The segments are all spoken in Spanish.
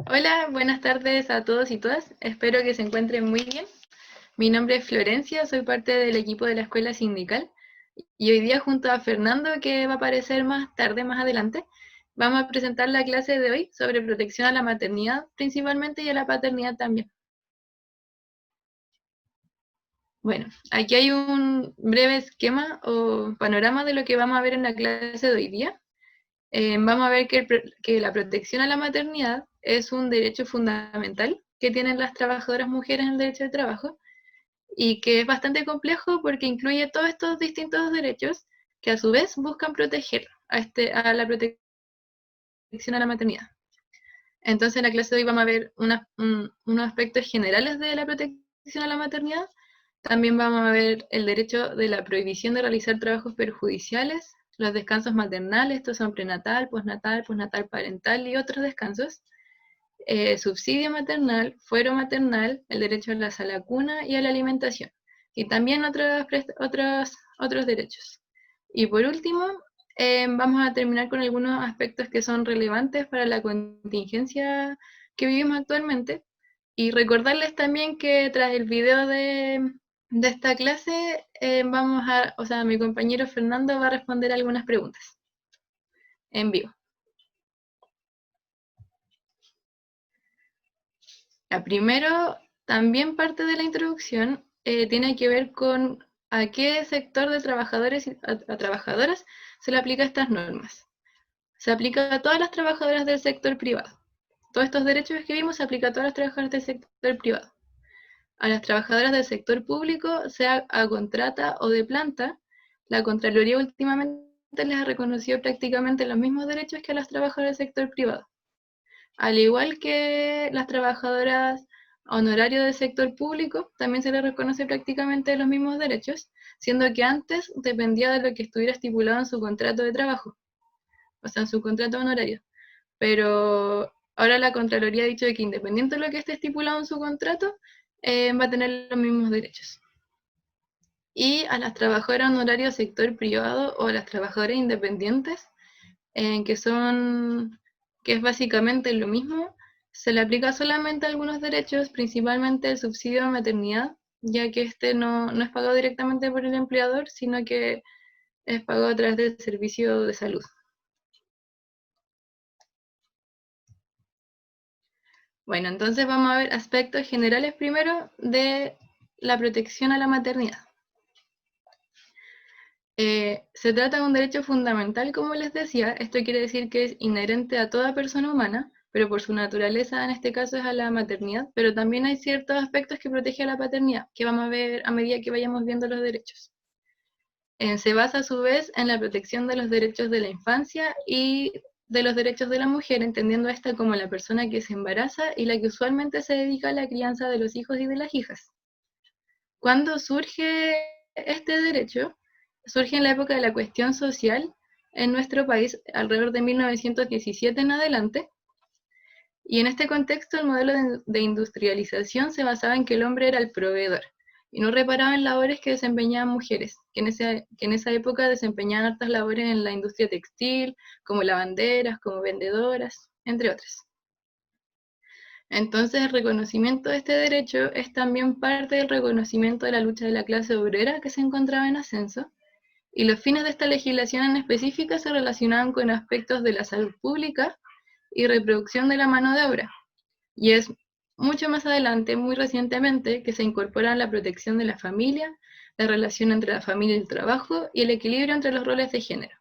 Hola, buenas tardes a todos y todas. Espero que se encuentren muy bien. Mi nombre es Florencia, soy parte del equipo de la escuela sindical y hoy día junto a Fernando, que va a aparecer más tarde, más adelante, vamos a presentar la clase de hoy sobre protección a la maternidad principalmente y a la paternidad también. Bueno, aquí hay un breve esquema o panorama de lo que vamos a ver en la clase de hoy día. Vamos a ver que la protección a la maternidad es un derecho fundamental que tienen las trabajadoras mujeres en el derecho de trabajo y que es bastante complejo porque incluye todos estos distintos derechos que a su vez buscan proteger a la protección a la maternidad. Entonces en la clase de hoy vamos a ver unos aspectos generales de la protección a la maternidad. También vamos a ver el derecho de la prohibición de realizar trabajos perjudiciales, los descansos maternales, estos son prenatal, postnatal parental y otros descansos, subsidio maternal, fuero maternal, el derecho a la sala cuna y a la alimentación, y también otros derechos. Y por último, vamos a terminar con algunos aspectos que son relevantes para la contingencia que vivimos actualmente, y recordarles también que tras el video de esta clase, mi compañero Fernando va a responder algunas preguntas en vivo. La primero, también parte de la introducción, tiene que ver con a qué sector de trabajadores a trabajadoras se le aplica estas normas. Se aplica a todas las trabajadoras del sector privado. Todos estos derechos que vimos se aplican a todas las trabajadoras del sector privado. A las trabajadoras del sector público, sea a contrata o de planta, la Contraloría últimamente les ha reconocido prácticamente los mismos derechos que a las trabajadoras del sector privado. Al igual que las trabajadoras honorarios del sector público, también se les reconoce prácticamente los mismos derechos, siendo que antes dependía de lo que estuviera estipulado en su contrato de trabajo, o sea, en su contrato honorario. Pero ahora la Contraloría ha dicho que independiente de lo que esté estipulado en su contrato, va a tener los mismos derechos. Y a las trabajadoras honorarias del sector privado o a las trabajadoras independientes, que es básicamente lo mismo, se le aplica solamente algunos derechos, principalmente el subsidio de maternidad, ya que este no es pagado directamente por el empleador, sino que es pagado a través del servicio de salud. Bueno, entonces vamos a ver aspectos generales primero de la protección a la maternidad. Se trata de un derecho fundamental, como les decía. Esto quiere decir que es inherente a toda persona humana, pero por su naturaleza en este caso es a la maternidad, pero también hay ciertos aspectos que protegen a la paternidad, que vamos a ver a medida que vayamos viendo los derechos. Se basa a su vez en la protección de los derechos de la infancia y de los derechos de la mujer, entendiendo esta como la persona que se embaraza y la que usualmente se dedica a la crianza de los hijos y de las hijas. ¿Cuándo surge este derecho? Surge en la época de la cuestión social en nuestro país, alrededor de 1917 en adelante, y en este contexto el modelo de industrialización se basaba en que el hombre era el proveedor y no reparaba en labores que desempeñaban mujeres, que en esa época desempeñaban hartas labores en la industria textil, como lavanderas, como vendedoras, entre otras. Entonces, el reconocimiento de este derecho es también parte del reconocimiento de la lucha de la clase obrera que se encontraba en ascenso, y los fines de esta legislación en específica se relacionaban con aspectos de la salud pública y reproducción de la mano de obra. Y es mucho más adelante, muy recientemente, que se incorpora la protección de la familia, la relación entre la familia y el trabajo y el equilibrio entre los roles de género.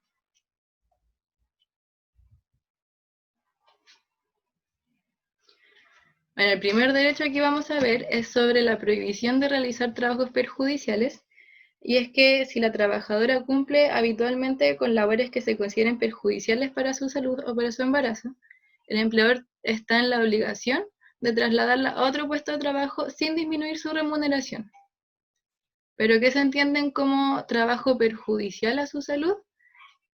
Bueno, el primer derecho que vamos a ver es sobre la prohibición de realizar trabajos perjudiciales, y es que si la trabajadora cumple habitualmente con labores que se consideren perjudiciales para su salud o para su embarazo, el empleador está en la obligación de trasladarla a otro puesto de trabajo sin disminuir su remuneración. ¿Pero qué se entienden como trabajo perjudicial a su salud?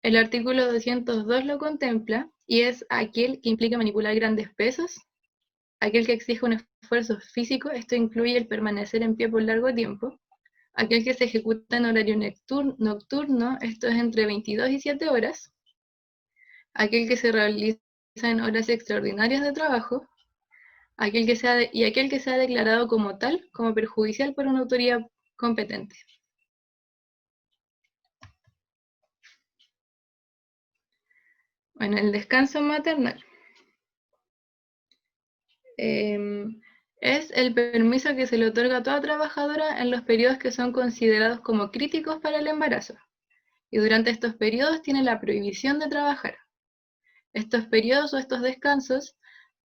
El artículo 202 lo contempla y es aquel que implica manipular grandes pesos, aquel que exige un esfuerzo físico, esto incluye el permanecer en pie por largo tiempo, aquel que se ejecuta en horario nocturno, esto es entre 22 y 7 horas, aquel que se realiza en horas extraordinarias de trabajo, y aquel que sea declarado como tal, como perjudicial por una autoridad competente. Bueno, el descanso maternal. Es el permiso que se le otorga a toda trabajadora en los periodos que son considerados como críticos para el embarazo. Y durante estos periodos tiene la prohibición de trabajar. Estos periodos o estos descansos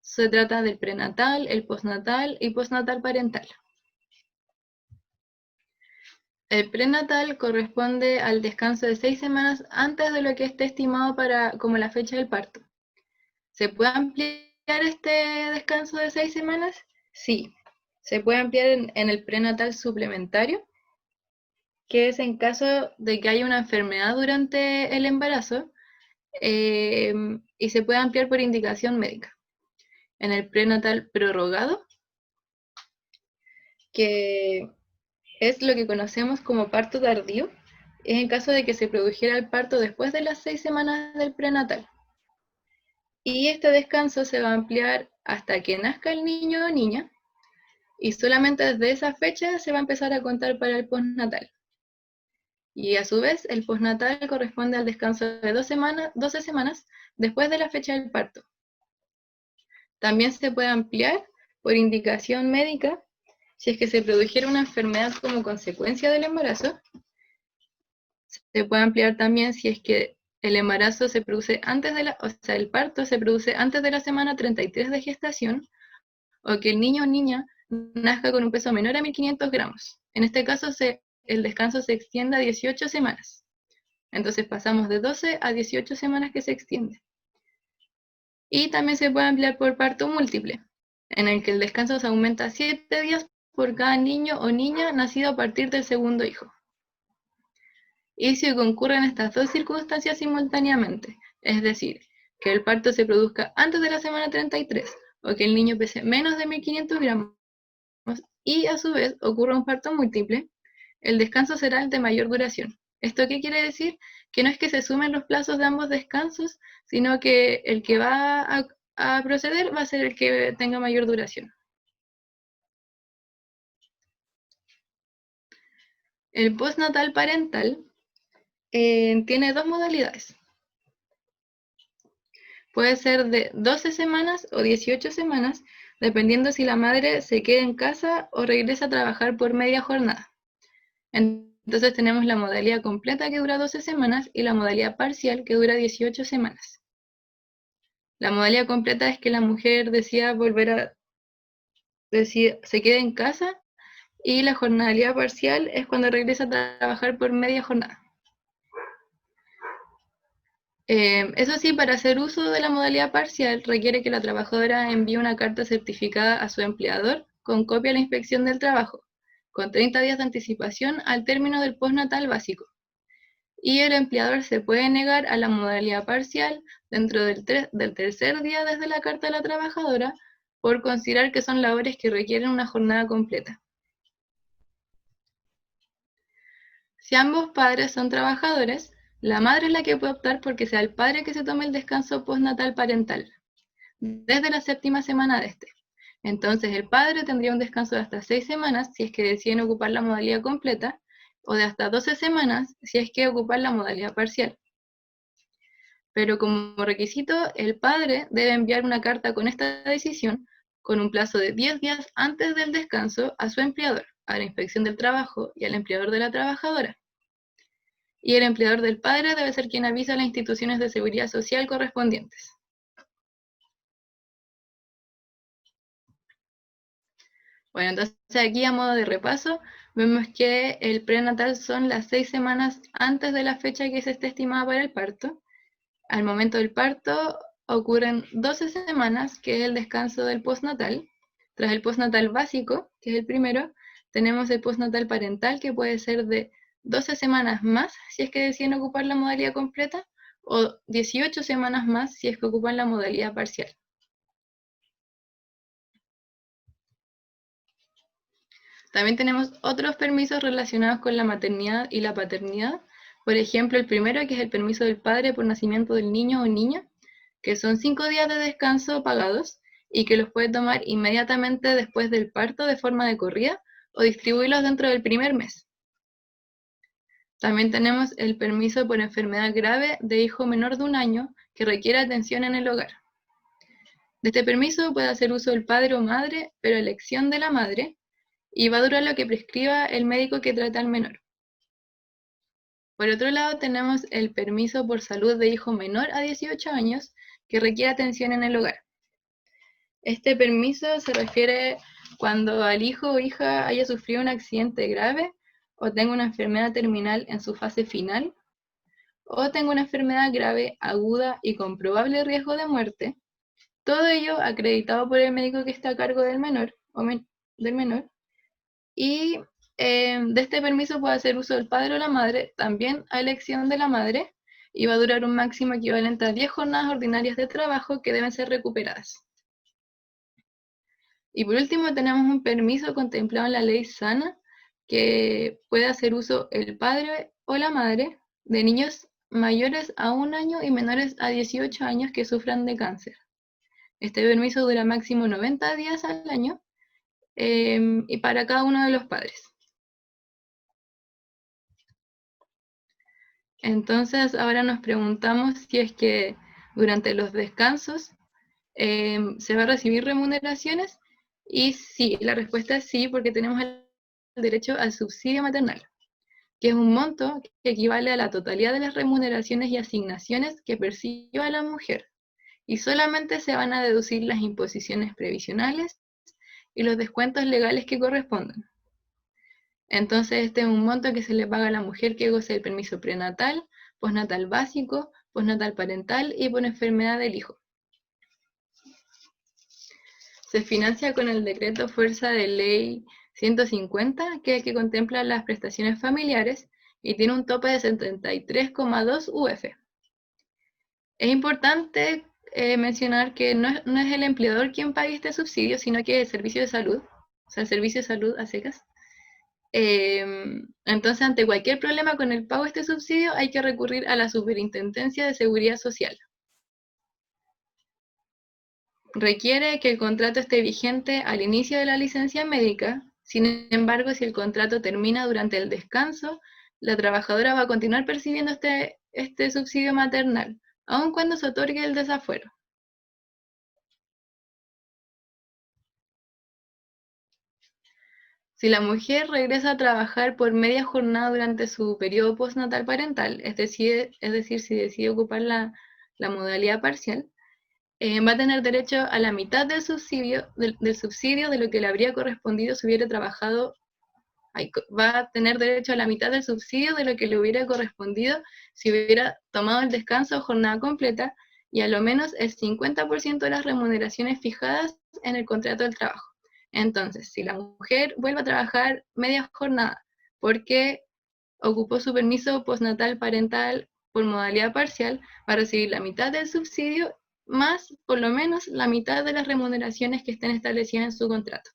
se trata del prenatal, el postnatal y postnatal parental. El prenatal corresponde al descanso de 6 semanas antes de lo que esté estimado como la fecha del parto. ¿Se puede ampliar este descanso de 6 semanas? Sí. Se puede ampliar en el prenatal suplementario, que es en caso de que haya una enfermedad durante el embarazo, y se puede ampliar por indicación médica. En el prenatal prorrogado, que es lo que conocemos como parto tardío, es en caso de que se produjera el parto después de las 6 semanas del prenatal. Y este descanso se va a ampliar hasta que nazca el niño o niña, y solamente desde esa fecha se va a empezar a contar para el postnatal. Y a su vez, el postnatal corresponde al descanso de 12 semanas después de la fecha del parto. También se puede ampliar por indicación médica si es que se produjera una enfermedad como consecuencia del embarazo. Se puede ampliar también si es que el embarazo se produce antes el parto se produce antes de la semana 33 de gestación, o que el niño o niña nazca con un peso menor a 1500 gramos. En este caso, el descanso se extiende a 18 semanas. Entonces pasamos de 12 a 18 semanas que se extiende. Y también se puede ampliar por parto múltiple, en el que el descanso se aumenta 7 días por cada niño o niña nacido a partir del segundo hijo. Y si concurren estas dos circunstancias simultáneamente, es decir, que el parto se produzca antes de la semana 33 o que el niño pese menos de 1500 gramos y a su vez ocurra un parto múltiple, el descanso será el de mayor duración. ¿Esto qué quiere decir? Que no es que se sumen los plazos de ambos descansos, sino que el que va a proceder va a ser el que tenga mayor duración. El postnatal parental tiene dos modalidades. Puede ser de 12 semanas o 18 semanas, dependiendo si la madre se queda en casa o regresa a trabajar por media jornada. Entonces tenemos la modalidad completa que dura 12 semanas y la modalidad parcial que dura 18 semanas. La modalidad completa es que la mujer decida se quede en casa, y la jornalidad parcial es cuando regresa a trabajar por media jornada. Eso sí, para hacer uso de la modalidad parcial requiere que la trabajadora envíe una carta certificada a su empleador con copia a la inspección del trabajo, con 30 días de anticipación al término del postnatal básico. Y el empleador se puede negar a la modalidad parcial dentro del tercer día desde la carta de la trabajadora por considerar que son labores que requieren una jornada completa. Si ambos padres son trabajadores, la madre es la que puede optar porque sea el padre que se tome el descanso postnatal parental, desde la 7ª semana de este. Entonces el padre tendría un descanso de hasta 6 semanas si es que deciden ocupar la modalidad completa, o de hasta 12 semanas si es que ocupan la modalidad parcial. Pero como requisito, el padre debe enviar una carta con esta decisión con un plazo de 10 días antes del descanso a su empleador, a la inspección del trabajo y al empleador de la trabajadora. Y el empleador del padre debe ser quien avisa a las instituciones de seguridad social correspondientes. Bueno, entonces aquí a modo de repaso, vemos que el prenatal son las 6 semanas antes de la fecha que se esté estimada para el parto. Al momento del parto ocurren 12 semanas, que es el descanso del postnatal. Tras el postnatal básico, que es el primero, tenemos el postnatal parental, que puede ser de 12 semanas más si es que deciden ocupar la modalidad completa, o 18 semanas más si es que ocupan la modalidad parcial. También tenemos otros permisos relacionados con la maternidad y la paternidad. Por ejemplo, el primero, que es el permiso del padre por nacimiento del niño o niña, que son 5 días de descanso pagados, y que los puede tomar inmediatamente después del parto de forma de corrida o distribuirlos dentro del primer mes. También tenemos el permiso por enfermedad grave de hijo menor de 1 año que requiere atención en el hogar. De este permiso puede hacer uso el padre o madre, pero a elección de la madre, y va a durar lo que prescriba el médico que trata al menor. Por otro lado, tenemos el permiso por salud de hijo menor a 18 años que requiere atención en el hogar. Este permiso se refiere cuando al hijo o hija haya sufrido un accidente grave o tenga una enfermedad terminal en su fase final, o tenga una enfermedad grave, aguda y con probable riesgo de muerte, todo ello acreditado por el médico que está a cargo del menor, y de este permiso puede hacer uso el padre o la madre, también a elección de la madre, y va a durar un máximo equivalente a 10 jornadas ordinarias de trabajo que deben ser recuperadas. Y por último tenemos un permiso contemplado en la ley SANA que puede hacer uso el padre o la madre de niños mayores a 1 año y menores a 18 años que sufran de cáncer. Este permiso dura máximo 90 días al año y para cada uno de los padres. Entonces ahora nos preguntamos si es que durante los descansos se va a recibir remuneraciones, y sí, la respuesta es sí, porque tenemos el derecho al subsidio maternal, que es un monto que equivale a la totalidad de las remuneraciones y asignaciones que perciba la mujer, y solamente se van a deducir las imposiciones previsionales y los descuentos legales que correspondan. Entonces este es un monto que se le paga a la mujer que goce del permiso prenatal, postnatal básico, postnatal parental y por enfermedad del hijo. Se financia con el decreto Fuerza de Ley 150, que contempla las prestaciones familiares y tiene un tope de 73,2 UF. Es importante mencionar que no es el empleador quien pague este subsidio, sino que el servicio de salud, o sea, el servicio de salud a secas. Entonces, ante cualquier problema con el pago de este subsidio, hay que recurrir a la Superintendencia de Seguridad Social. Requiere que el contrato esté vigente al inicio de la licencia médica. Sin embargo, si el contrato termina durante el descanso, la trabajadora va a continuar percibiendo este subsidio maternal, aun cuando se otorgue el desafuero. Si la mujer regresa a trabajar por media jornada durante su periodo postnatal parental, es decir, si decide ocupar la modalidad parcial, va a tener derecho a la mitad del subsidio de lo que le habría correspondido si hubiera trabajado. Va a tener derecho a la mitad del subsidio de lo que le hubiera correspondido si hubiera tomado el descanso o jornada completa, y a lo menos el 50% de las remuneraciones fijadas en el contrato del trabajo. Entonces, si la mujer vuelve a trabajar media jornada porque ocupó su permiso postnatal parental por modalidad parcial, va a recibir la mitad del subsidio más por lo menos la mitad de las remuneraciones que estén establecidas en su contrato.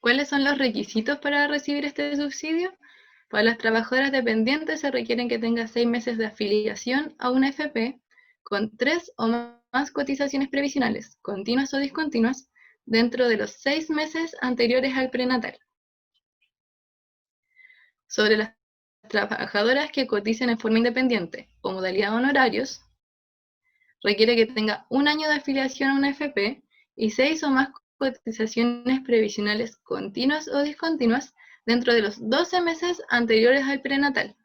¿Cuáles son los requisitos para recibir este subsidio? Para las trabajadoras dependientes se requieren que tenga 6 meses de afiliación a una AFP con 3 o más cotizaciones previsionales, continuas o discontinuas, dentro de los 6 meses anteriores al prenatal. Sobre las trabajadoras que coticen en forma independiente o modalidad honorarios, requiere que tenga 1 año de afiliación a una AFP y 6 o más cotizaciones previsionales continuas o discontinuas dentro de los 12 meses anteriores al prenatal.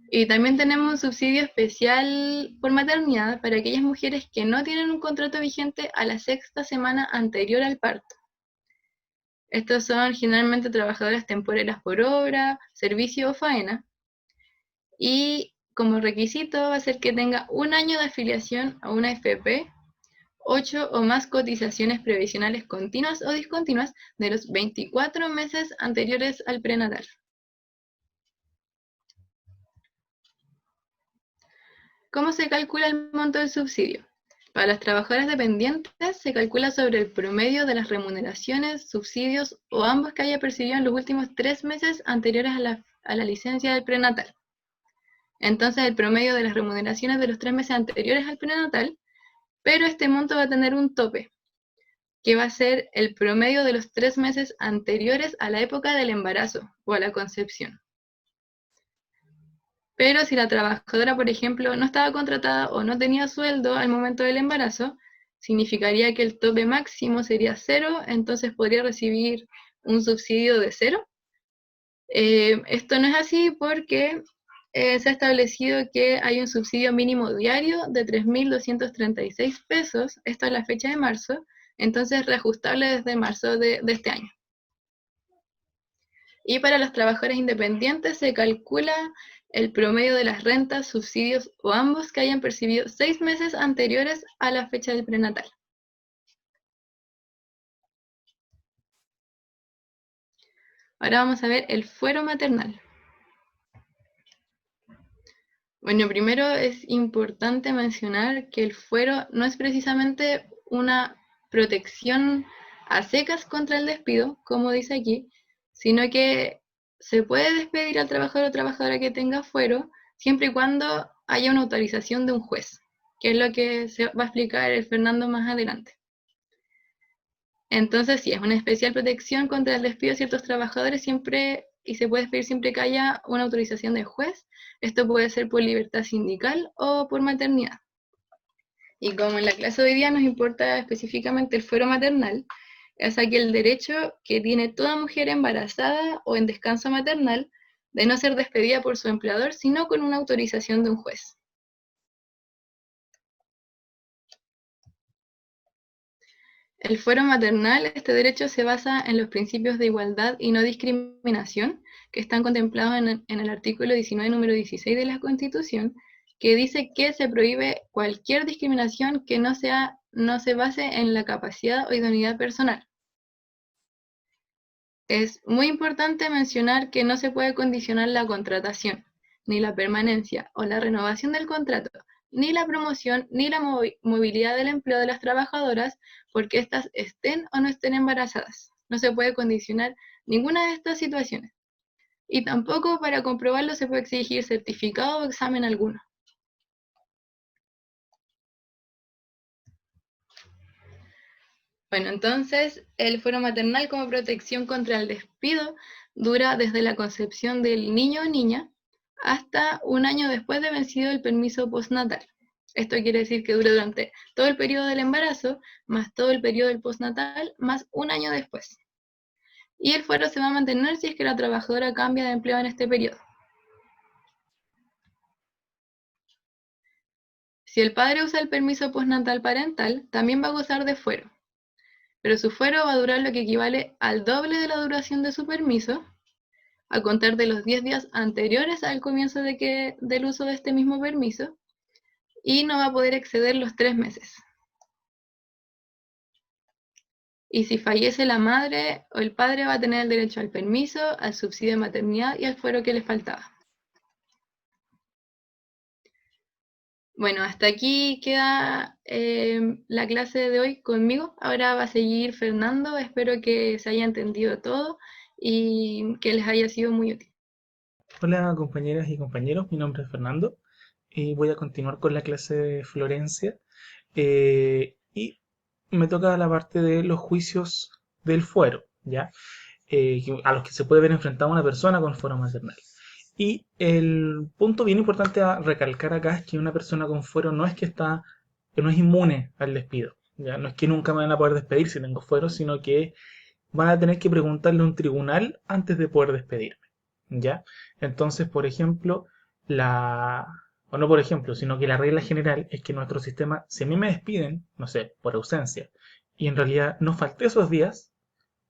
Y también tenemos un subsidio especial por maternidad para aquellas mujeres que no tienen un contrato vigente a la 6ª semana anterior al parto. Estos son generalmente trabajadoras temporeras por obra, servicio o faena. Y como requisito va a ser que tenga 1 año de afiliación a una AFP, 8 o más cotizaciones previsionales continuas o discontinuas de los 24 meses anteriores al prenatal. ¿Cómo se calcula el monto del subsidio? Para las trabajadoras dependientes se calcula sobre el promedio de las remuneraciones, subsidios o ambos que haya percibido en los últimos 3 meses anteriores a la licencia del prenatal. entonces el promedio de las remuneraciones de los 3 meses anteriores al prenatal, pero este monto va a tener un tope, que va a ser el promedio de los 3 meses anteriores a la época del embarazo o a la concepción. Pero si la trabajadora, por ejemplo, no estaba contratada o no tenía sueldo al momento del embarazo, significaría que el tope máximo sería 0, entonces podría recibir un subsidio de 0. Esto no es así porque se ha establecido que hay un subsidio mínimo diario de 3.236 pesos, esto es la fecha de marzo, entonces reajustable desde marzo de este año. Y para los trabajadores independientes se calcula el promedio de las rentas, subsidios o ambos que hayan percibido 6 meses anteriores a la fecha del prenatal. Ahora vamos a ver el fuero maternal. Bueno, primero es importante mencionar que el fuero no es precisamente una protección a secas contra el despido, como dice aquí, sino que se puede despedir al trabajador o trabajadora que tenga fuero siempre y cuando haya una autorización de un juez, que es lo que se va a explicar el Fernando más adelante. Entonces, sí, es una especial protección contra el despido de ciertos trabajadores siempre, y se puede despedir siempre que haya una autorización del juez. Esto puede ser por libertad sindical o por maternidad. Y como en la clase de hoy día nos importa específicamente el fuero maternal, es aquel derecho que tiene toda mujer embarazada o en descanso maternal de no ser despedida por su empleador, sino con una autorización de un juez. El fuero maternal, este derecho se basa en los principios de igualdad y no discriminación que están contemplados en el artículo 19, número 16 de la Constitución, que dice que se prohíbe cualquier discriminación que no se base en la capacidad o idoneidad personal. Es muy importante mencionar que no se puede condicionar la contratación, ni la permanencia o la renovación del contrato, ni la promoción, ni la movilidad del empleo de las trabajadoras porque éstas estén o no estén embarazadas. No se puede condicionar ninguna de estas situaciones. Y tampoco para comprobarlo se puede exigir certificado o examen alguno. Bueno, entonces el fuero maternal como protección contra el despido dura desde la concepción del niño o niña hasta un año después de vencido el permiso postnatal. Esto quiere decir que dura durante todo el periodo del embarazo, más todo el periodo del postnatal, más un año después. Y el fuero se va a mantener si es que la trabajadora cambia de empleo en este periodo. Si el padre usa el permiso postnatal parental, también va a gozar de fuero, pero su fuero va a durar lo que equivale al doble de la duración de su permiso, a contar de los 10 días anteriores al comienzo del uso de este mismo permiso, y no va a poder exceder los 3 meses. Y si fallece la madre o el padre va a tener el derecho al permiso, al subsidio de maternidad y al fuero que les faltaba. Bueno, hasta aquí queda la clase de hoy conmigo. Ahora va a seguir Fernando. Espero que se haya entendido todo y que les haya sido muy útil. Hola compañeras y compañeros, mi nombre es Fernando y voy a continuar con la clase de Florencia y me toca la parte de los juicios del fuero, ¿ya? A los que se puede ver enfrentada una persona con fuero maternal. Y el punto bien importante a recalcar acá es que una persona con fuero no es que no es inmune al despido, ¿ya? No es que nunca me van a poder despedir si tengo fuero, sino que van a tener que preguntarle a un tribunal antes de poder despedirme, ¿ya? Entonces, por ejemplo, o no por ejemplo, sino que la regla general es que nuestro sistema, si a mí me despiden, no sé, por ausencia, y en realidad no falté esos días,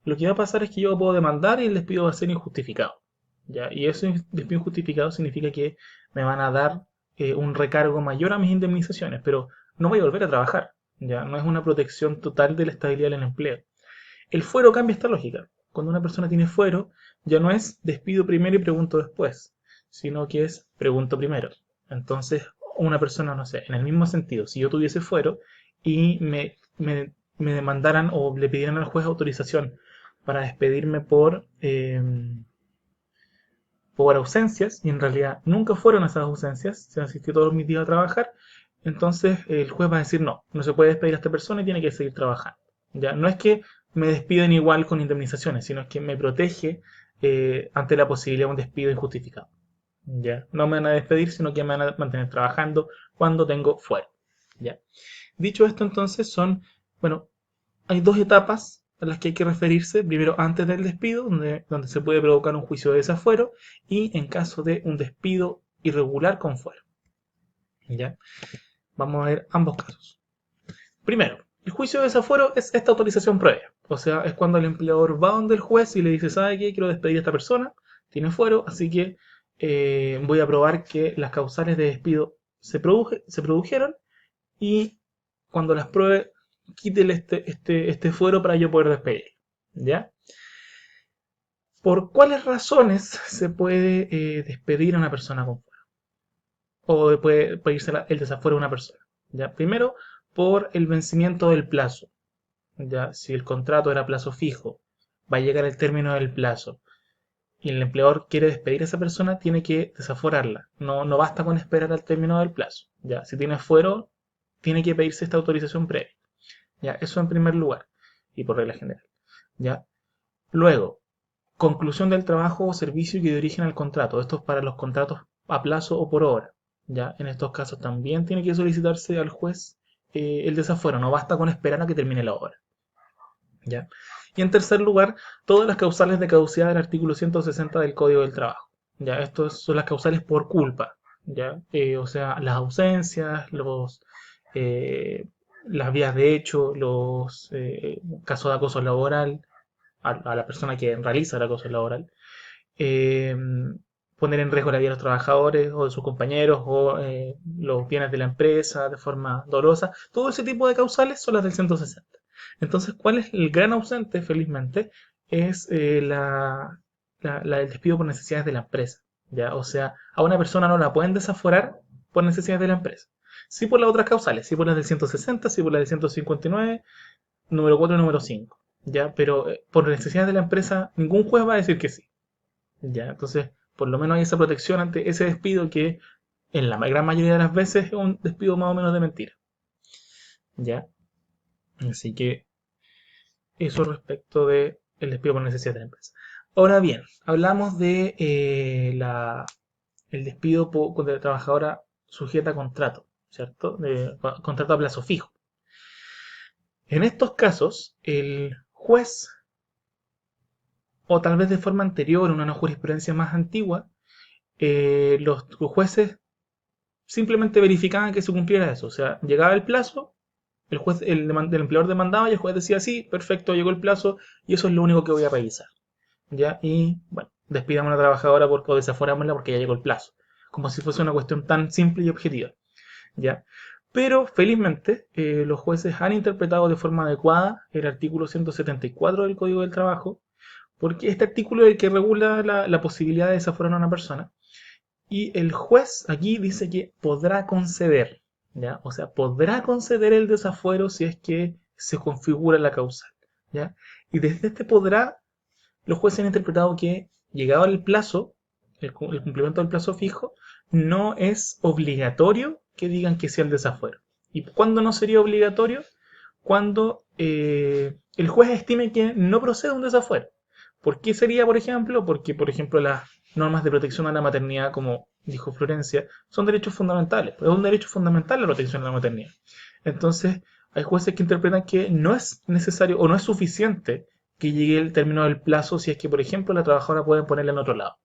lo que va a pasar es que yo puedo demandar y el despido va a ser injustificado, ¿ya? Y ese despido injustificado significa que me van a dar un recargo mayor a mis indemnizaciones, pero no voy a volver a trabajar, ¿ya? No es una protección total de la estabilidad del empleo. El fuero cambia esta lógica. Cuando una persona tiene fuero, ya no es despido primero y pregunto después, sino que es pregunto primero. Entonces, una persona, no sé, en el mismo sentido, si yo tuviese fuero y me demandaran o le pidieran al juez autorización para despedirme por ausencias, y en realidad nunca fueron esas ausencias, se asistió todos mis días a trabajar, entonces el juez va a decir no, no se puede despedir a esta persona y tiene que seguir trabajando. Ya no es que me despiden igual con indemnizaciones, sino es que me protege ante la posibilidad de un despido injustificado. Ya no me van a despedir, sino que me van a mantener trabajando cuando tengo fuera. Ya. Dicho esto, entonces bueno, hay dos etapas a las que hay que referirse. Primero, antes del despido, donde se puede provocar un juicio de desafuero, y en caso de un despido irregular con fuero. ¿Ya? Vamos a ver ambos casos. Primero, el juicio de desafuero es esta autorización previa. O sea, es cuando el empleador va donde el juez y le dice, ¿sabe qué? Quiero despedir a esta persona, tiene fuero, así que voy a probar que las causales de despido se produjeron, y cuando las pruebe, quítele este fuero para yo poder despedir. ¿Ya? ¿Por cuáles razones se puede despedir a una persona con fuero? O puede pedirse el desafuero a una persona. ¿Ya? Primero, por el vencimiento del plazo. ¿Ya? Si el contrato era plazo fijo, va a llegar el término del plazo y el empleador quiere despedir a esa persona, tiene que desaforarla. No, no basta con esperar al término del plazo. ¿Ya? Si tiene fuero, tiene que pedirse esta autorización previa. ¿Ya? Eso en primer lugar y por regla general. ¿Ya? Luego, conclusión del trabajo o servicio que dio origen al contrato. Esto es para los contratos a plazo o por hora. ¿Ya? En estos casos también tiene que solicitarse al juez el desafuero. No basta con esperar a que termine la obra. ¿Ya? Y en tercer lugar, todas las causales de caducidad del artículo 160 del Código del Trabajo. ¿Ya? Estas son las causales por culpa. ¿Ya? O sea, las ausencias, eh, las vías de hecho, los casos de acoso laboral a la persona que realiza el acoso laboral, eh, poner en riesgo la vida de los trabajadores o de sus compañeros o los bienes de la empresa de forma dolosa. Todo ese tipo de causales son las del 160. Entonces, ¿cuál es el gran ausente, felizmente? Es la del despido por necesidades de la empresa. ¿Ya? O sea, a una persona no la pueden desaforar por necesidades de la empresa. Sí por las otras causales, sí por las del 160, sí por las del 159, número 4 y número 5. ¿Ya? Pero por necesidades de la empresa, ningún juez va a decir que sí. ¿Ya? Entonces, por lo menos hay esa protección ante ese despido que en la gran mayoría de las veces es un despido más o menos de mentira. ¿Ya? Así que eso respecto de el despido por necesidad de la empresa. Ahora bien, hablamos de el despido contra la trabajadora sujeta a contrato, ¿cierto? De contrato a plazo fijo. En estos casos, el juez, o tal vez de forma anterior, en una jurisprudencia más antigua, los jueces simplemente verificaban que se cumpliera eso. O sea, llegaba el plazo, el empleador demandaba y el juez decía, sí, perfecto, llegó el plazo y eso es lo único que voy a revisar. ¿Ya? Y bueno, despidamos a la trabajadora o desaforámosla porque ya llegó el plazo. Como si fuese una cuestión tan simple y objetiva. ¿Ya? Pero felizmente los jueces han interpretado de forma adecuada el artículo 174 del Código del Trabajo, porque este artículo es el que regula la posibilidad de desaforar a una persona. Y el juez aquí dice que podrá conceder, ¿ya? O sea, podrá conceder el desafuero si es que se configura la causal, ¿ya? Y desde este podrá, los jueces han interpretado que llegado el plazo, el cumplimiento del plazo fijo, no es obligatorio que digan que sea el desafuero. ¿Y cuándo no sería obligatorio? Cuando el juez estime que no procede un desafuero. ¿Por qué sería, por ejemplo? Porque, por ejemplo, las normas de protección a la maternidad, como dijo Florencia, son derechos fundamentales. Es un derecho fundamental la protección a la maternidad. Entonces, hay jueces que interpretan que no es necesario o no es suficiente que llegue el término del plazo si es que, por ejemplo, la trabajadora puede ponerla en otro lado.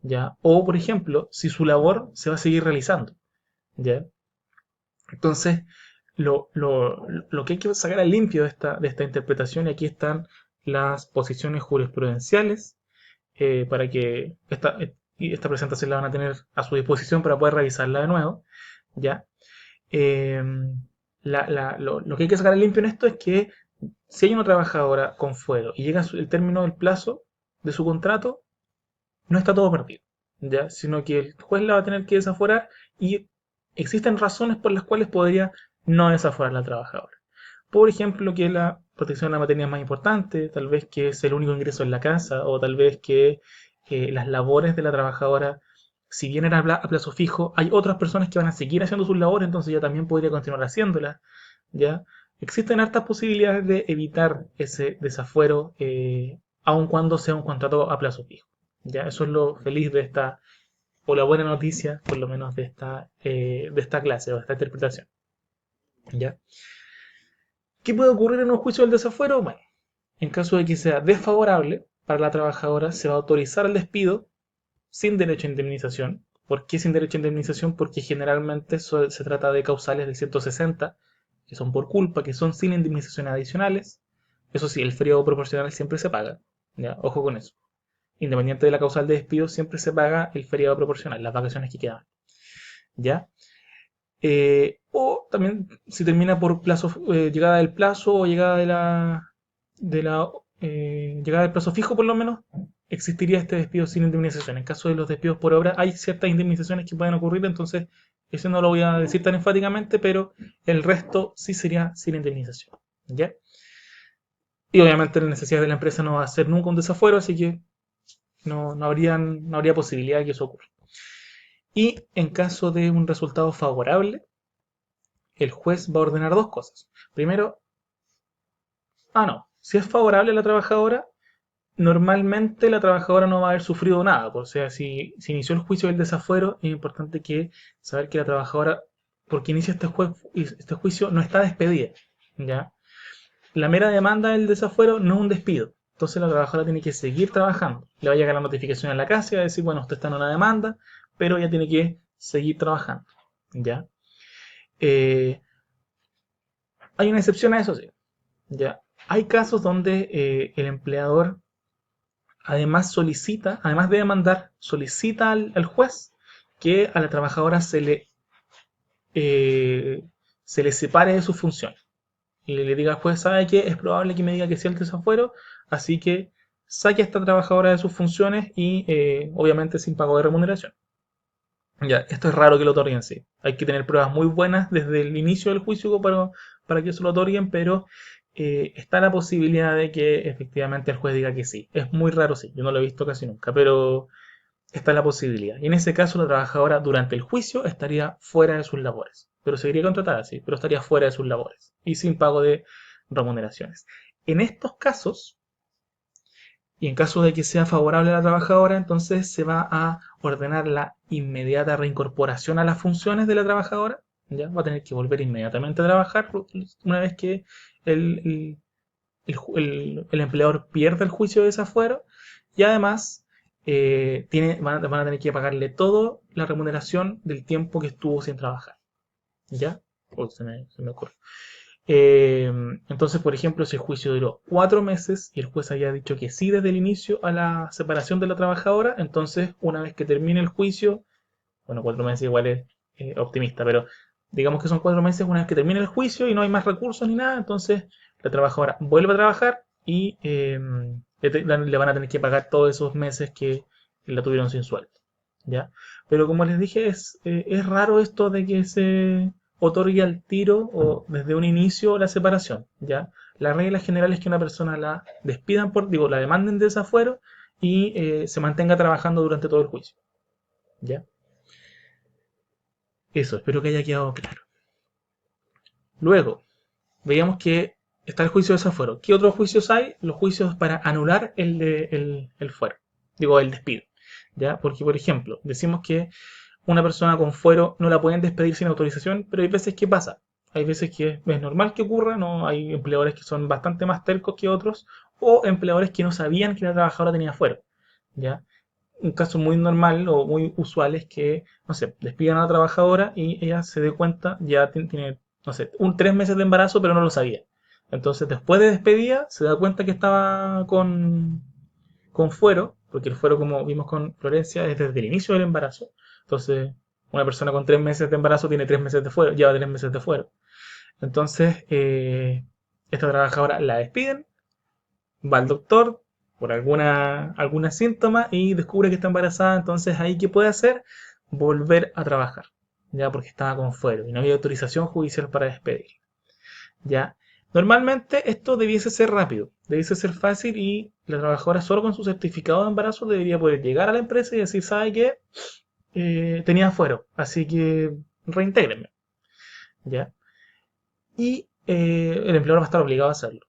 ¿Ya? O, por ejemplo, si su labor se va a seguir realizando. ¿Ya? Entonces, lo que hay que sacar al limpio de esta interpretación, y aquí están las posiciones jurisprudenciales, para que esta presentación la van a tener a su disposición para poder revisarla de nuevo. ¿Ya? Eh, lo que hay que sacar al limpio en esto es que si hay una trabajadora con fuero y llega el término del plazo de su contrato, no está todo perdido, ¿ya? Sino que el juez la va a tener que desaforar, y existen razones por las cuales podría no desaforar a la trabajadora. Por ejemplo, que la protección de la maternidad es más importante, tal vez que es el único ingreso en la casa, o tal vez que las labores de la trabajadora, si bien era a plazo fijo, hay otras personas que van a seguir haciendo sus labores, entonces yo también podría continuar haciéndolas, ¿ya? Existen hartas posibilidades de evitar ese desafuero, aun cuando sea un contrato a plazo fijo, ¿ya? Eso es lo feliz de esta, o la buena noticia, por lo menos de esta clase o de esta interpretación, ¿ya? ¿Qué puede ocurrir en un juicio del desafuero? Bueno, en caso de que sea desfavorable para la trabajadora, se va a autorizar el despido sin derecho a indemnización. ¿Por qué sin derecho a indemnización? Porque generalmente se trata de causales de 160, que son por culpa, que son sin indemnización adicionales. Eso sí, el feriado proporcional siempre se paga. ¿Ya? Ojo con eso. Independiente de la causal de despido, siempre se paga el feriado proporcional, las vacaciones que quedan. ¿Ya? O también si termina por plazo, llegada del plazo o llegada llegada del plazo fijo por lo menos, existiría este despido sin indemnización. En caso de los despidos por obra hay ciertas indemnizaciones que pueden ocurrir, entonces eso no lo voy a decir tan enfáticamente, pero el resto sí sería sin indemnización. ¿Ya? Y obviamente la necesidad de la empresa no va a ser nunca un desafuero, así que no habría posibilidad de que eso ocurra. Y en caso de un resultado favorable, el juez va a ordenar dos cosas. Primero, no, si es favorable a la trabajadora, normalmente la trabajadora no va a haber sufrido nada. O sea, si inició el juicio del desafuero, es importante saber que la trabajadora, porque inicia este juicio, no está despedida. ¿Ya? La mera demanda del desafuero no es un despido. Entonces la trabajadora tiene que seguir trabajando. Le va a llegar la notificación en la casa y va a decir, bueno, usted está en una demanda, pero ella tiene que seguir trabajando. ¿Ya? Eh, Hay una excepción a eso, sí. ¿Ya? Hay casos donde el empleador además de demandar, solicita al juez que a la trabajadora eh, se le separe de sus funciones. Y le diga al juez, ¿sabe qué? Es probable que me diga que sea el desafuero, así que saque a esta trabajadora de sus funciones y obviamente sin pago de remuneración. Ya, esto es raro que lo otorguen, sí. Hay que tener pruebas muy buenas desde el inicio del juicio para que eso lo otorguen, pero está la posibilidad de que efectivamente el juez diga que sí. Es muy raro, sí. Yo no lo he visto casi nunca, pero está la posibilidad. Y en ese caso la trabajadora durante el juicio estaría fuera de sus labores. Pero seguiría contratada, sí, pero estaría fuera de sus labores y sin pago de remuneraciones. En estos casos, y en caso de que sea favorable a la trabajadora, entonces se va a ordenar la inmediata reincorporación a las funciones de la trabajadora. ¿Ya? Va a tener que volver inmediatamente a trabajar una vez que el, el empleador pierde el juicio de desafuero. Y además van a tener que pagarle toda la remuneración del tiempo que estuvo sin trabajar. ¿Ya? Se me ocurre. Entonces, por ejemplo, si el juicio duró 4 meses y el juez había dicho que sí desde el inicio a la separación de la trabajadora, entonces una vez que termine el juicio, bueno, 4 meses igual es optimista, pero digamos que son 4 meses, una vez que termine el juicio y no hay más recursos ni nada, entonces la trabajadora vuelve a trabajar y le van a tener que pagar todos esos meses que la tuvieron sin sueldo. ¿Ya? Pero como les dije, es raro esto de que se otorgue al tiro o desde un inicio la separación. ¿Ya? La regla general es que una persona la despidan la demanden de desafuero y se mantenga trabajando durante todo el juicio. ¿Ya? Eso, espero que haya quedado claro. Luego, veíamos que está el juicio de desafuero. ¿Qué otros juicios hay? Los juicios para anular el fuero. Digo, el despido. ¿Ya? Porque, por ejemplo, decimos que una persona con fuero no la pueden despedir sin autorización, pero hay veces que pasa. Hay veces que es normal que ocurra, ¿no? Hay empleadores que son bastante más tercos que otros, o empleadores que no sabían que la trabajadora tenía fuero. ¿Ya? Un caso muy normal o muy usual es que, no sé, despidan a la trabajadora y ella se dé cuenta, ya tiene, no sé, 3 meses de embarazo, pero no lo sabía. Entonces, después de despedida, se da cuenta que estaba con fuero, porque el fuero, como vimos con Florencia, es desde el inicio del embarazo. Entonces, una persona con 3 meses de embarazo tiene 3 meses de fuero, lleva 3 meses de fuero. Entonces, esta trabajadora la despiden, va al doctor por alguna síntoma y descubre que está embarazada. Entonces, ahí, ¿qué puede hacer? Volver a trabajar, ya porque estaba con fuero y no había autorización judicial para despedir. ¿Ya? Normalmente esto debiese ser rápido, debiese ser fácil y la trabajadora solo con su certificado de embarazo debería poder llegar a la empresa y decir, ¿sabe qué? Tenía fuero, así que reintégrenme, ¿ya? Y el empleador va a estar obligado a hacerlo.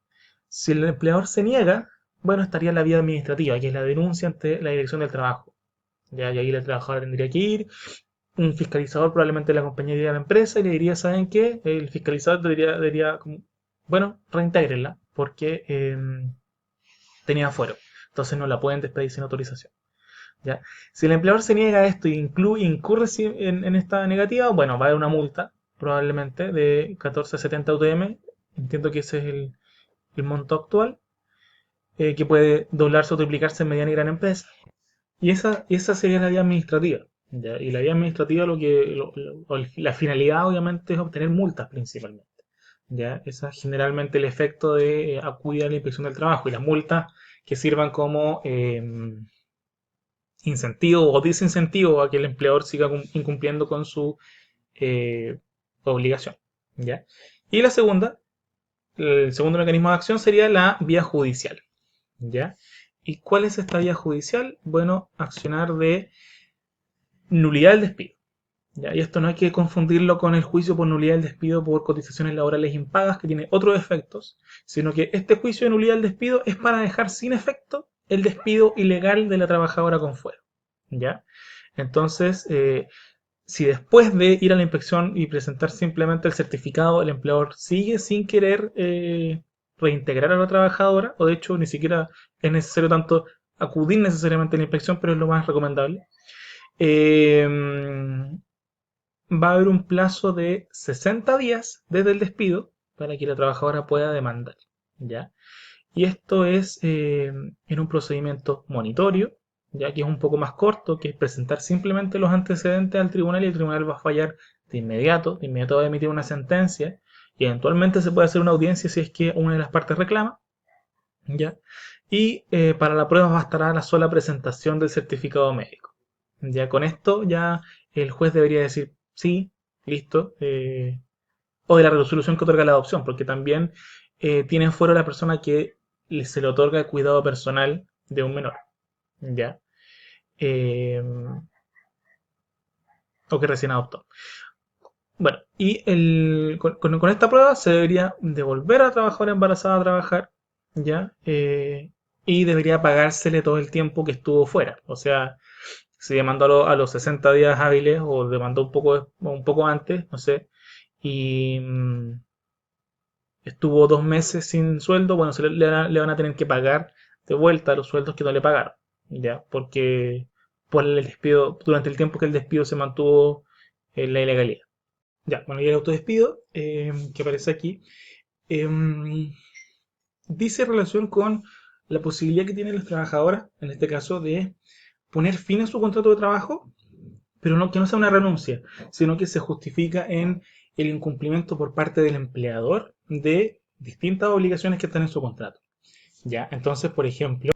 Si el empleador se niega, bueno, estaría la vía administrativa, que es la denuncia ante la Dirección del Trabajo. Ya, y ahí la trabajadora tendría que ir, un fiscalizador probablemente le acompañaría a la empresa y le diría, ¿saben qué? El fiscalizador diría bueno, reintégrenla, porque tenía fuero. Entonces no la pueden despedir sin autorización. ¿Ya? Si el empleador se niega a esto y incurre en esta negativa, bueno, va a haber una multa, probablemente, de 14 a 70 UTM. Entiendo que ese es el monto actual, que puede doblarse o triplicarse en mediana y gran empresa. Y esa sería la vía administrativa. ¿Ya? Y la vía administrativa, la finalidad obviamente es obtener multas principalmente. ¿Ya? Esa es generalmente el efecto de acudir a la inspección del trabajo. Y las multas que sirvan como incentivo o desincentivo a que el empleador siga incumpliendo con su eh, obligación. ¿Ya? Y el segundo mecanismo de acción sería la vía judicial. ¿Ya? ¿Y cuál es esta vía judicial? Bueno, accionar de nulidad del despido. ¿Ya? Y esto no hay que confundirlo con el juicio por nulidad del despido por cotizaciones laborales impagas, que tiene otros efectos, sino que este juicio de nulidad del despido es para dejar sin efecto el despido ilegal de la trabajadora con fuero. ¿Ya? Entonces, si después de ir a la inspección y presentar simplemente el certificado, el empleador sigue sin querer reintegrar a la trabajadora, o de hecho ni siquiera es necesario tanto acudir necesariamente a la inspección, pero es lo más recomendable, eh, va a haber un plazo de 60 días desde el despido para que la trabajadora pueda demandar. ¿Ya? Y esto es en un procedimiento monitorio, ya que es un poco más corto, que es presentar simplemente los antecedentes al tribunal y el tribunal va a fallar de inmediato va a emitir una sentencia y eventualmente se puede hacer una audiencia si es que una de las partes reclama, ¿ya? Y para la prueba bastará la sola presentación del certificado médico. Ya con esto ya el juez debería decir sí, listo, o de la resolución que otorga la adopción, porque también tiene fuero la persona que se le otorga el cuidado personal de un menor, ¿ya? Eh, o que recién adoptó. Bueno, y con esta prueba se debería devolver a la trabajadora embarazada a trabajar, ¿ya? Y debería pagársele todo el tiempo que estuvo fuera. O sea, si demandó a los 60 días hábiles o demandó un poco antes, no sé, y estuvo 2 meses sin sueldo, bueno, le van a tener que pagar de vuelta los sueldos que no le pagaron, ¿ya? Porque por el despido, durante el tiempo que el despido se mantuvo en la ilegalidad. Ya, bueno, y el autodespido que aparece aquí dice relación con la posibilidad que tienen las trabajadoras, en este caso, de poner fin a su contrato de trabajo, pero no que no sea una renuncia, sino que se justifica en el incumplimiento por parte del empleador de distintas obligaciones que están en su contrato. Ya, entonces, por ejemplo,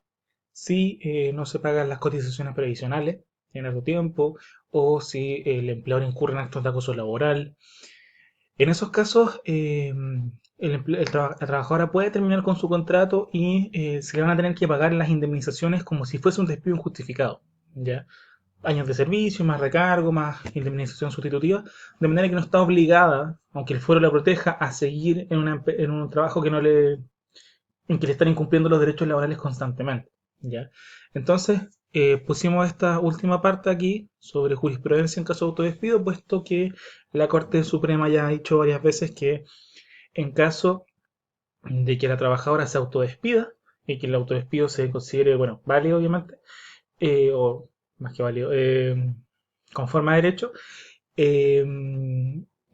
si no se pagan las cotizaciones previsionales en algún tiempo, o si el empleador incurre en actos de acoso laboral, en esos casos la trabajadora puede terminar con su contrato y se le van a tener que pagar las indemnizaciones como si fuese un despido injustificado. ¿Ya? Años de servicio, más recargo, más indemnización sustitutiva, de manera que no está obligada, aunque el fuero la proteja, a seguir en un trabajo en que le están incumpliendo los derechos laborales constantemente. ¿Ya? Entonces, pusimos esta última parte aquí sobre jurisprudencia en caso de autodespido, puesto que la Corte Suprema ya ha dicho varias veces que en caso de que la trabajadora se autodespida y que el autodespido se considere, bueno, válido obviamente, o más que válido, con forma de derecho, eh,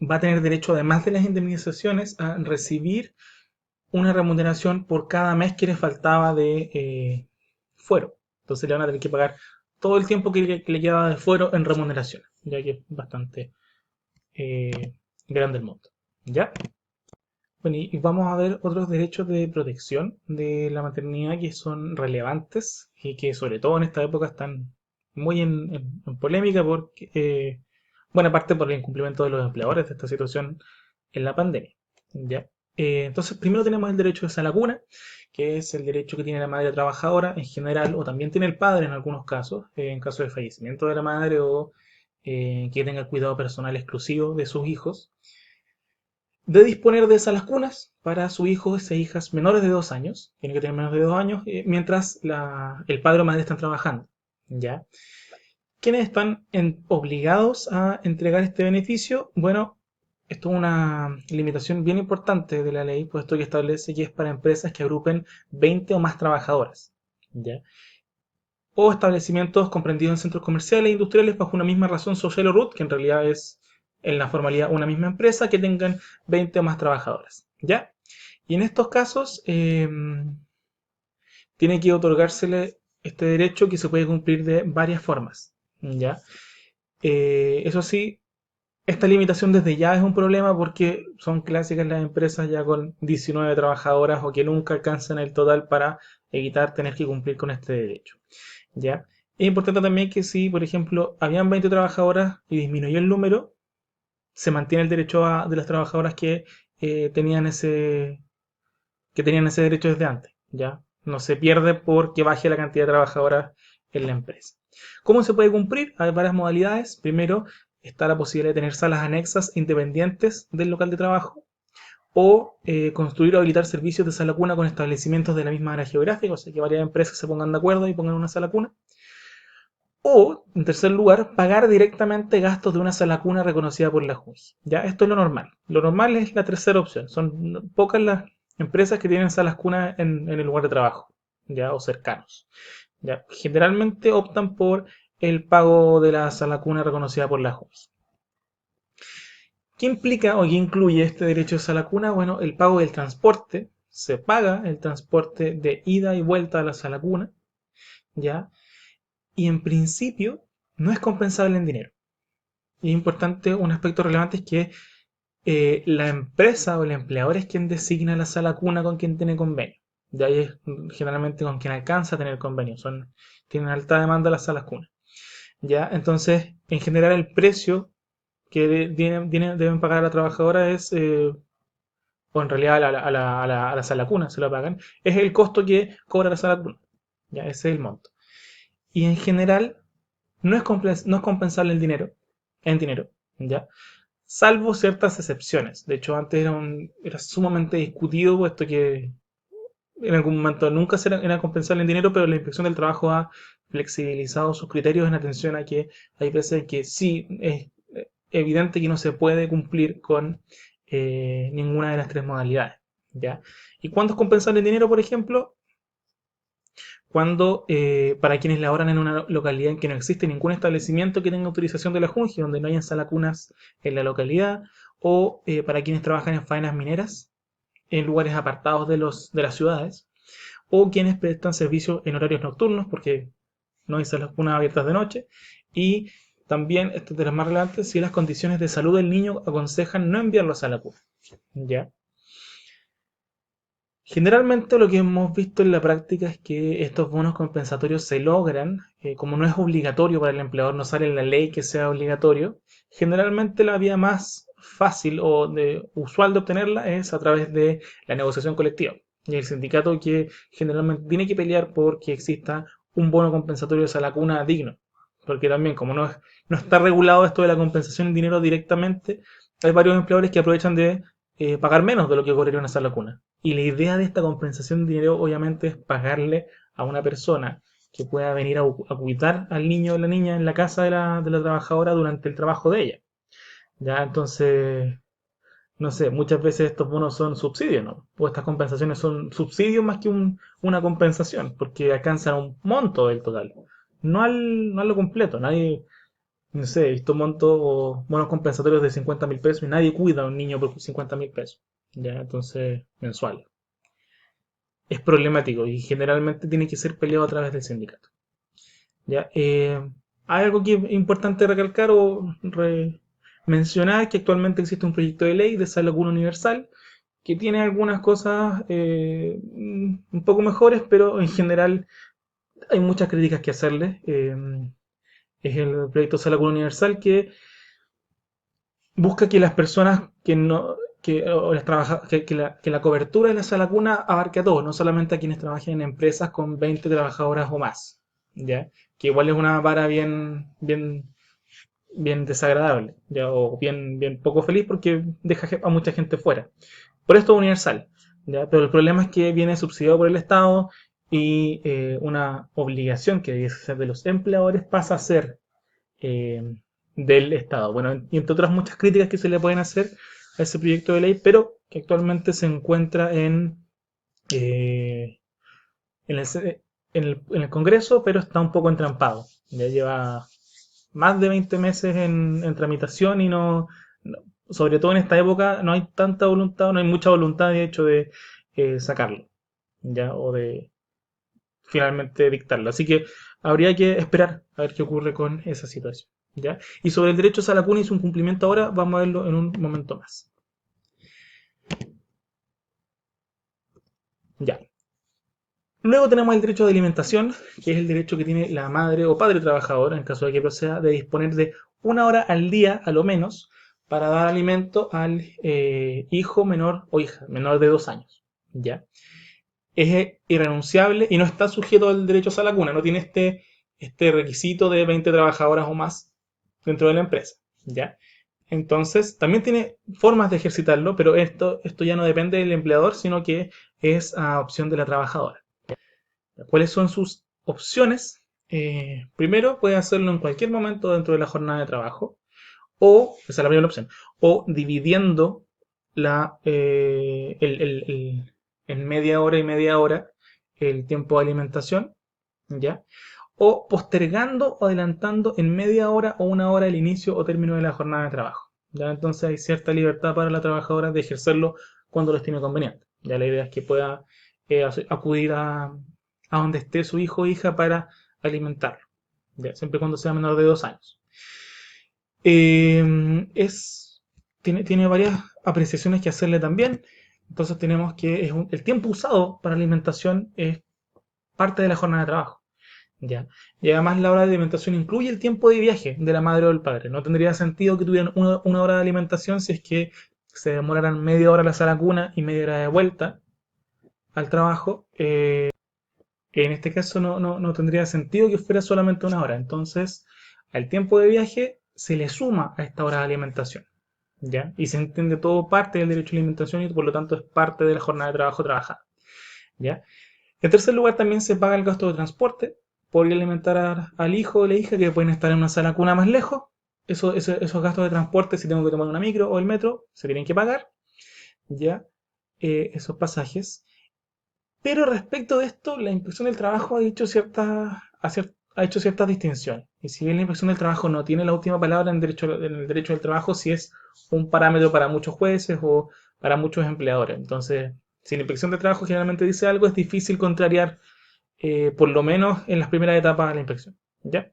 va a tener derecho, además de las indemnizaciones, a recibir una remuneración por cada mes que le faltaba de fuero. Entonces le van a tener que pagar todo el tiempo que le quedaba de fuero en remuneración, ya que es bastante grande el monto. ¿Ya? Bueno, y vamos a ver otros derechos de protección de la maternidad que son relevantes y que sobre todo en esta época están muy en polémica porque, buena parte por el incumplimiento de los empleadores de esta situación en la pandemia. ¿Ya? Entonces, primero tenemos el derecho de sala cuna, que es el derecho que tiene la madre trabajadora en general, o también tiene el padre en algunos casos, en caso de fallecimiento de la madre o que tenga el cuidado personal exclusivo de sus hijos, de disponer de salas cunas para sus hijos e hijas menores de 2 años, tiene que tener menos de 2 años, mientras el padre o madre están trabajando. ¿Ya? ¿Quiénes están obligados a entregar este beneficio? Bueno, esto es una limitación bien importante de la ley, puesto que establece que es para empresas que agrupen 20 o más trabajadoras, ¿ya? O establecimientos comprendidos en centros comerciales e industriales bajo una misma razón social o RUT, que en realidad es en la formalidad una misma empresa, que tengan 20 o más trabajadoras, ¿ya? Y en estos casos tiene que otorgársele este derecho que se puede cumplir de varias formas, ¿ya? Eso sí, esta limitación desde ya es un problema porque son clásicas las empresas ya con 19 trabajadoras o que nunca alcanzan el total para evitar tener que cumplir con este derecho. ¿Ya? Es importante también que si, por ejemplo, habían 20 trabajadoras y disminuyó el número, se mantiene el derecho de las trabajadoras eh, tenían ese, que tenían ese derecho desde antes. ¿Ya? No se pierde porque baje la cantidad de trabajadoras en la empresa. ¿Cómo se puede cumplir? Hay varias modalidades. Primero, está la posibilidad de tener salas anexas independientes del local de trabajo o construir o habilitar servicios de sala cuna con establecimientos de la misma área geográfica, o sea que varias empresas se pongan de acuerdo y pongan una sala cuna. O, en tercer lugar, pagar directamente gastos de una sala cuna reconocida por la JUNGI. ¿Ya? Esto es lo normal. Lo normal es la tercera opción. Son pocas las empresas que tienen salas cunas en el lugar de trabajo, ¿ya? O cercanos. ¿Ya? Generalmente optan por el pago de la sala cuna reconocida por la JUNGI. ¿Qué implica o qué incluye este derecho de sala cuna? Bueno, el pago del transporte. Se paga el transporte de ida y vuelta a la sala cuna, ¿ya? Y en principio no es compensable en dinero. Y es importante, un aspecto relevante es que la empresa o el empleador es quien designa la sala cuna con quien tiene convenio. De ahí es generalmente con quien alcanza a tener convenio. Tienen alta demanda las salas cuna. ¿Ya? Entonces, en general, el precio que deben pagar a la trabajadora es, o en realidad a la sala cuna se lo pagan, es el costo que cobra la sala cuna. ¿Ya? Ese es el monto. Y en general, no es compensable en dinero, ¿ya? Salvo ciertas excepciones. De hecho, antes era sumamente discutido, puesto que en algún momento nunca era compensable en dinero, pero la Inspección del Trabajo ha flexibilizado sus criterios en atención a que hay veces que sí es evidente que no se puede cumplir con ninguna de las tres modalidades, ¿ya? ¿Y cuándo es compensable en dinero, por ejemplo? Cuando para quienes laboran en una localidad en que no existe ningún establecimiento que tenga autorización de la JUNGI, donde no hayan salacunas en la localidad, o para quienes trabajan en faenas mineras en lugares apartados de las ciudades, o quienes prestan servicio en horarios nocturnos, porque no hay salacunas abiertas de noche, y también, esto es de las más relevantes, si las condiciones de salud del niño aconsejan no enviarlo a sala cuna. ¿Ya? Generalmente lo que hemos visto en la práctica es que estos bonos compensatorios se logran, como no es obligatorio para el empleador, no sale en la ley que sea obligatorio, generalmente la vía más fácil o usual de obtenerla es a través de la negociación colectiva. Y el sindicato que generalmente tiene que pelear por que exista un bono compensatorio de la cuna digno. Porque también, como no está regulado esto de la compensación en dinero directamente, hay varios empleadores que aprovechan de pagar menos de lo que cobraría una sala cuna. Y la idea de esta compensación de dinero obviamente es pagarle a una persona que pueda venir a cuidar al niño o la niña en la casa de la trabajadora durante el trabajo de ella. Ya, entonces, no sé, muchas veces estos bonos son subsidios, ¿no? O estas compensaciones son subsidios más que una compensación, porque alcanzan un monto del total, no a lo completo. Nadie, no sé, he visto montos o bonos compensatorios de 50.000 pesos y nadie cuida a un niño por 50.000 pesos. Ya, entonces, mensual. Es problemático y generalmente tiene que ser peleado a través del sindicato. ¿Ya? Hay algo que es importante recalcar o mencionar que actualmente existe un proyecto de ley de salario universal que tiene algunas cosas un poco mejores, pero en general hay muchas críticas que hacerle. Es el proyecto Salario Universal que busca que las personas que no que la cobertura de la sala cuna abarque a todos, no solamente a quienes trabajen en empresas con 20 trabajadoras o más, ¿ya? Que igual es una vara bien desagradable, ¿ya? O bien poco feliz porque deja a mucha gente fuera. Por esto es universal, ¿ya? Pero el problema es que viene subsidiado por el Estado y una obligación que debe ser de los empleadores pasa a ser eh, del Estado. Bueno, y entre otras muchas críticas que se le pueden hacer a ese proyecto de ley, pero que actualmente se encuentra eh, en el Congreso, pero está un poco entrampado. Ya lleva más de 20 meses en tramitación y sobre todo en esta época, no hay tanta voluntad, no hay mucha voluntad de hecho de sacarlo, ya, o de finalmente dictarlo. Así que habría que esperar a ver qué ocurre con esa situación, ¿ya? Y sobre el derecho a sala cuna y su cumplimiento ahora, vamos a verlo en un momento más. Ya. Luego tenemos el derecho de alimentación, que es el derecho que tiene la madre o padre trabajador, en caso de que proceda, de disponer de 1 hora al día, a lo menos, para dar alimento al hijo menor o hija menor de 2 años. ¿Ya? Es irrenunciable y no está sujeto al derecho a la cuna, no tiene este requisito de 20 trabajadoras o más dentro de la empresa. ¿Ya? Entonces, también tiene formas de ejercitarlo, pero esto ya no depende del empleador, sino que es a opción de la trabajadora. ¿Cuáles son sus opciones? Primero, puede hacerlo en cualquier momento dentro de la jornada de trabajo, o, esa es la primera opción, o dividiendo en media hora y media hora el tiempo de alimentación, ¿ya? O postergando o adelantando en media hora o 1 hora el inicio o término de la jornada de trabajo. ¿Ya? Entonces hay cierta libertad para la trabajadora de ejercerlo cuando lo estime conveniente. Ya la idea es que pueda acudir a donde esté su hijo o hija para alimentarlo, ¿ya? Siempre y cuando sea menor de 2 años. Eh, es, tiene varias apreciaciones que hacerle también. Entonces tenemos que el tiempo usado para alimentación es parte de la jornada de trabajo. ¿Ya? Y además la hora de alimentación incluye el tiempo de viaje de la madre o del padre. No tendría sentido que tuvieran una hora de alimentación si es que se demoraran media hora a la sala cuna y media hora de vuelta al trabajo. En este caso no tendría sentido que fuera solamente 1 hora. Entonces, al tiempo de viaje se le suma a esta hora de alimentación. ¿Ya? Y se entiende todo parte del derecho a la alimentación y por lo tanto es parte de la jornada de trabajo trabajada. ¿Ya? En tercer lugar, también se paga el gasto de transporte por ir a alimentar al hijo o la hija que pueden estar en una sala cuna más lejos. Esos gastos de transporte, si tengo que tomar una micro o el metro, se tienen que pagar. ¿Ya? Esos pasajes. Pero respecto de esto, la inspección del trabajo ha hecho ciertas distinciones. Y si bien la inspección del trabajo no tiene la última palabra en el derecho del trabajo, sí es un parámetro para muchos jueces o para muchos empleadores. Entonces, si la inspección del trabajo generalmente dice algo, es difícil contrariar, por lo menos en las primeras etapas de la inspección. ¿Ya?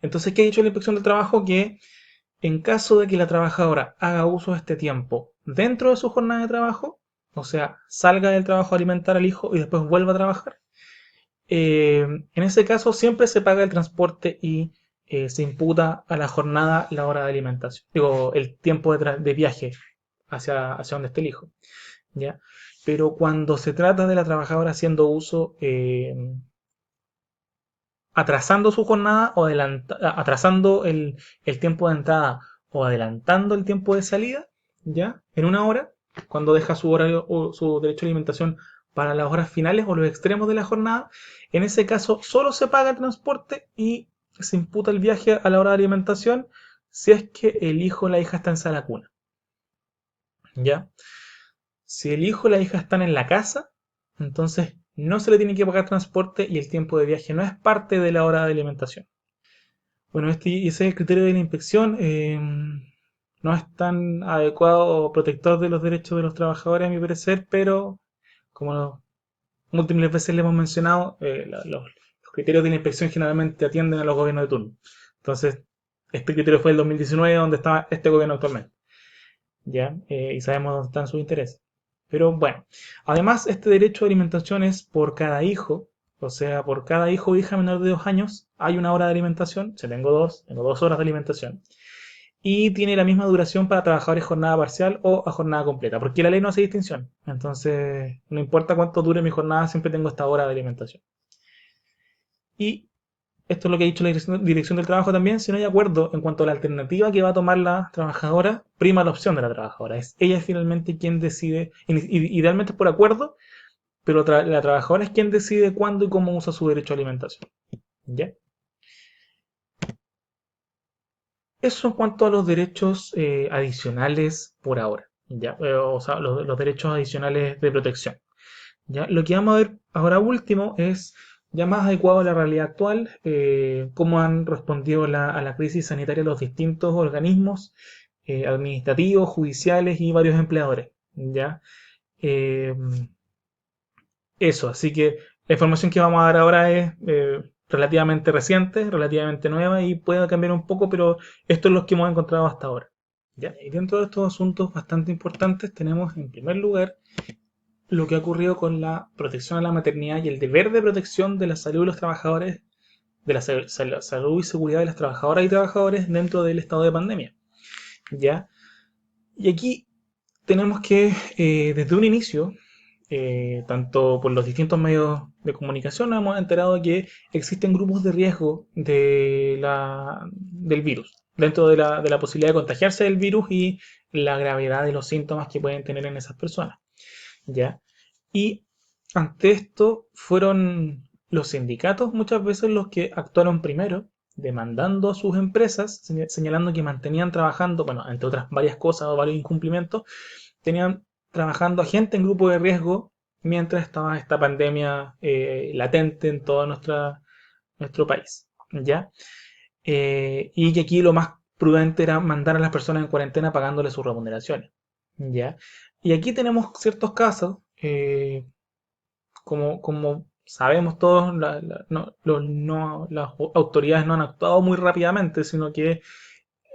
Entonces, ¿qué ha dicho la inspección del trabajo? Que en caso de que la trabajadora haga uso de este tiempo dentro de su jornada de trabajo, o sea, salga del trabajo a alimentar al hijo y después vuelva a trabajar, en ese caso siempre se paga el transporte y se imputa a la jornada la hora de alimentación, digo, el tiempo de viaje hacia donde esté el hijo, ¿ya? Pero cuando se trata de la trabajadora haciendo uso, atrasando su jornada o atrasando el tiempo de entrada o adelantando el tiempo de salida, ¿ya? En 1 hora, cuando deja su horario o su derecho a alimentación para las horas finales o los extremos de la jornada, en ese caso solo se paga el transporte y se imputa el viaje a la hora de alimentación si es que el hijo o la hija está en sala cuna, ¿ya? Si el hijo o la hija están en la casa, entonces no se le tiene que pagar transporte y el tiempo de viaje no es parte de la hora de alimentación. Bueno, ese es el criterio de la inspección. No es tan adecuado o protector de los derechos de los trabajadores, a mi parecer, pero como múltiples veces le hemos mencionado, los criterios de la inspección generalmente atienden a los gobiernos de turno. Entonces, este criterio fue el 2019, donde estaba este gobierno actualmente. ¿Ya? Y sabemos dónde están sus intereses. Pero bueno, además este derecho de alimentación es por cada hijo, o sea, por cada hijo o hija menor de 2 años hay 1 hora de alimentación, si tengo dos horas de alimentación. y tiene la misma duración para trabajadores jornada parcial o a jornada completa, porque la ley no hace distinción. Entonces, no importa cuánto dure mi jornada, siempre tengo esta hora de alimentación. Y esto es lo que ha dicho la Dirección del Trabajo también: si no hay acuerdo en cuanto a la alternativa que va a tomar la trabajadora, prima la opción de la trabajadora. Es ella finalmente quien decide, idealmente por acuerdo, pero la trabajadora es quien decide cuándo y cómo usa su derecho a alimentación. ¿Ya? Eso en cuanto a los derechos adicionales por ahora. ¿Ya? O sea, los derechos adicionales de protección. ¿Ya? Lo que vamos a ver ahora último es ya más adecuado a la realidad actual, cómo han respondido a la crisis sanitaria los distintos organismos administrativos, judiciales y varios empleadores. ¿Ya? Eh, Eso, así que la información que vamos a dar ahora es relativamente reciente, relativamente nueva y puede cambiar un poco, pero esto es lo que hemos encontrado hasta ahora. ¿Ya? Y dentro de estos asuntos bastante importantes tenemos en primer lugar lo que ha ocurrido con la protección a la maternidad y el deber de protección de la salud de los trabajadores, de la salud y seguridad de las trabajadoras y trabajadores dentro del estado de pandemia. ¿Ya? Y aquí tenemos que, desde un inicio, tanto por los distintos medios de comunicación, nos hemos enterado de que existen grupos de riesgo del virus, dentro de la posibilidad de contagiarse del virus y la gravedad de los síntomas que pueden tener en esas personas. ¿Ya? Y ante esto fueron los sindicatos muchas veces los que actuaron primero, demandando a sus empresas, señalando que mantenían trabajando, bueno, entre otras varias cosas o varios incumplimientos, tenían trabajando a gente en grupo de riesgo mientras estaba esta pandemia latente en todo nuestro país. ¿Ya? Y que aquí lo más prudente era mandar a las personas en cuarentena pagándoles sus remuneraciones. ¿Ya? Y aquí tenemos ciertos casos, como sabemos todos, las autoridades no han actuado muy rápidamente, sino que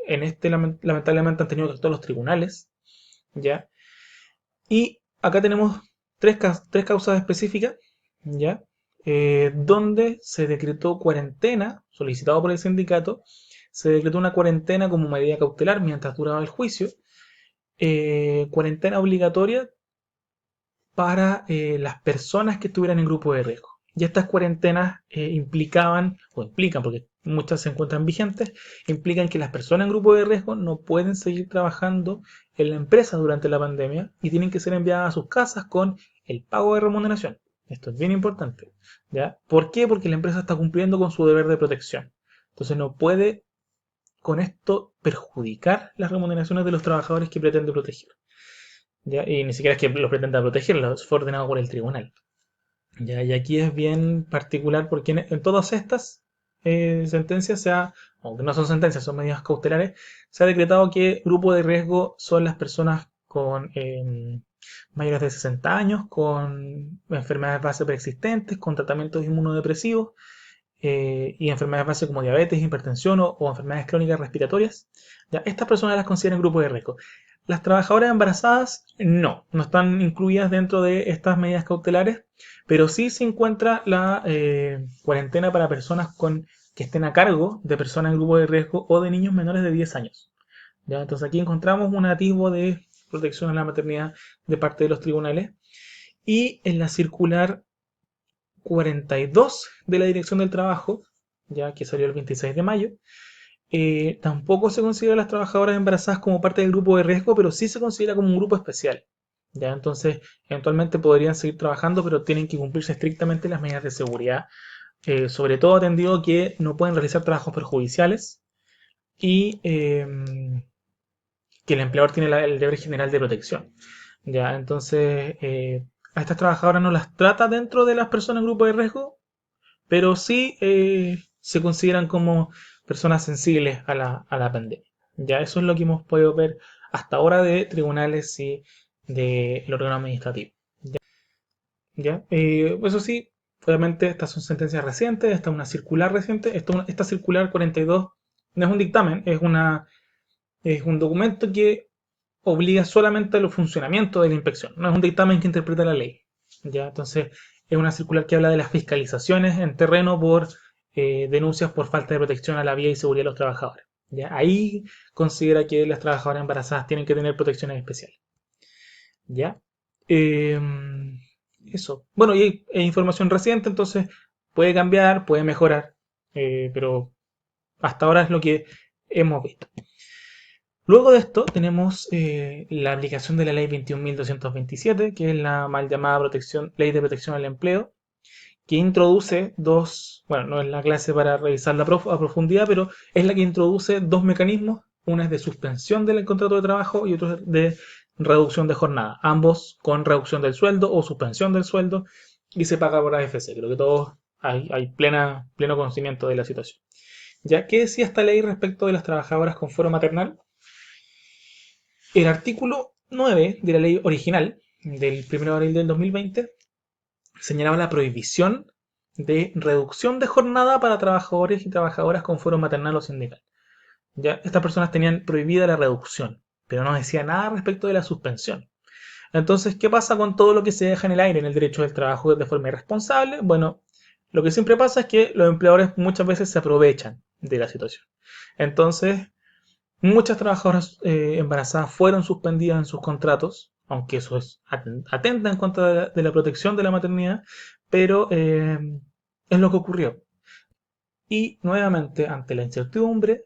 en este lamentablemente han tenido que actuar los tribunales. ¿Ya? Y acá tenemos tres causas específicas, ¿ya? Donde se decretó cuarentena, solicitado por el sindicato, se decretó una cuarentena como medida cautelar mientras duraba el juicio, cuarentena obligatoria para las personas que estuvieran en grupo de riesgo. Y estas cuarentenas implicaban, o implican, porque muchas se encuentran vigentes, implican que las personas en grupo de riesgo no pueden seguir trabajando en la empresa durante la pandemia y tienen que ser enviadas a sus casas con el pago de remuneración. Esto es bien importante. ¿Ya? ¿Por qué? Porque la empresa está cumpliendo con su deber de protección. Entonces no puede con esto perjudicar las remuneraciones de los trabajadores que pretende proteger. ¿Ya? Y ni siquiera es que los pretenda proteger, los fue ordenado por el tribunal. ¿Ya? Y aquí es bien particular porque en todas estas sentencias, aunque no son sentencias, son medidas cautelares, se ha decretado que grupo de riesgo son las personas con mayores de 60 años, con enfermedades base preexistentes, con tratamientos inmunodepresivos y enfermedades base como diabetes, hipertensión o enfermedades crónicas respiratorias. ¿Ya? Estas personas las consideran grupo de riesgo. Las trabajadoras embarazadas no están incluidas dentro de estas medidas cautelares, pero sí se encuentra la cuarentena para personas que estén a cargo de personas en grupo de riesgo o de niños menores de 10 años. ¿Ya? Entonces aquí encontramos un atisbo de protección a la maternidad de parte de los tribunales. Y en la circular 42 de la Dirección del Trabajo, ya que salió el 26 de mayo, tampoco se considera a las trabajadoras embarazadas como parte del grupo de riesgo, pero sí se considera como un grupo especial. ¿Ya? Entonces, eventualmente podrían seguir trabajando, pero tienen que cumplirse estrictamente las medidas de seguridad, sobre todo atendido que no pueden realizar trabajos perjudiciales y que el empleador tiene el deber general de protección. ¿Ya? Entonces, a estas trabajadoras no las trata dentro de las personas en grupo de riesgo, pero sí se consideran como personas sensibles a la pandemia. Ya eso es lo que hemos podido ver hasta ahora de tribunales y del órgano administrativo. ¿Ya? Eso sí, obviamente estas son sentencias recientes, esta es una circular reciente, esta circular 42 no es un dictamen, es un documento que obliga solamente al funcionamiento de la inspección, no es un dictamen que interpreta la ley. ¿Ya? Entonces, es una circular que habla de las fiscalizaciones en terreno por denuncias por falta de protección a la vida y seguridad de los trabajadores. ¿Ya? Ahí considera que las trabajadoras embarazadas tienen que tener protecciones especiales. ¿Ya? Eso. Bueno, y hay información reciente, entonces puede cambiar, puede mejorar, pero hasta ahora es lo que hemos visto. Luego de esto tenemos la aplicación de la ley 21.227, que es la mal llamada Ley de Protección al Empleo, que introduce dos, bueno, no es la clase para revisarla a profundidad, pero es la que introduce dos mecanismos. Una es de suspensión del contrato de trabajo y otro es de reducción de jornada, ambos con reducción del sueldo o suspensión del sueldo, y se paga por AFC. Creo que todos hay pleno conocimiento de la situación. ¿Ya? ¿Qué decía esta ley respecto de las trabajadoras con fuero maternal? El artículo 9 de la ley original del 1 de abril del 2020 señalaba la prohibición de reducción de jornada para trabajadores y trabajadoras con fuero maternal o sindical. Ya estas personas tenían prohibida la reducción, pero no decía nada respecto de la suspensión. Entonces, ¿qué pasa con todo lo que se deja en el aire en el derecho del trabajo de forma irresponsable? Bueno, lo que siempre pasa es que los empleadores muchas veces se aprovechan de la situación. Entonces, muchas trabajadoras embarazadas fueron suspendidas en sus contratos, aunque eso es atenta en contra de la protección de la maternidad, pero es lo que ocurrió. Y nuevamente, ante la incertidumbre,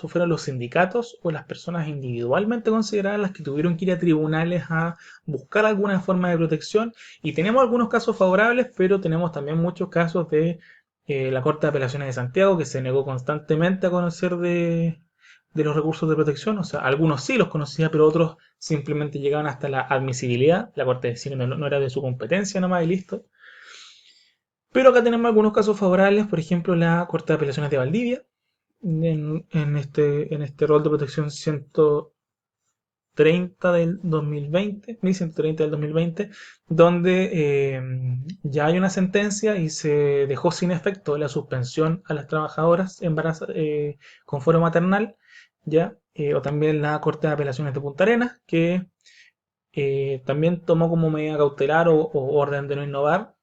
fueron los sindicatos o las personas individualmente consideradas las que tuvieron que ir a tribunales a buscar alguna forma de protección. Y tenemos algunos casos favorables, pero tenemos también muchos casos de la Corte de Apelaciones de Santiago, que se negó constantemente a conocer de los recursos de protección. O sea, algunos sí los conocía, pero otros simplemente llegaban hasta la admisibilidad. La Corte decía que no era de su competencia nomás y listo. Pero acá tenemos algunos casos favorables, por ejemplo, la Corte de Apelaciones de Valdivia, en este rol de protección 130 del 2020, 1130 del 2020, donde ya hay una sentencia y se dejó sin efecto la suspensión a las trabajadoras embarazadas con fuero maternal, ya, o también la Corte de Apelaciones de Punta Arenas, que también tomó como medida cautelar o orden de no innovar,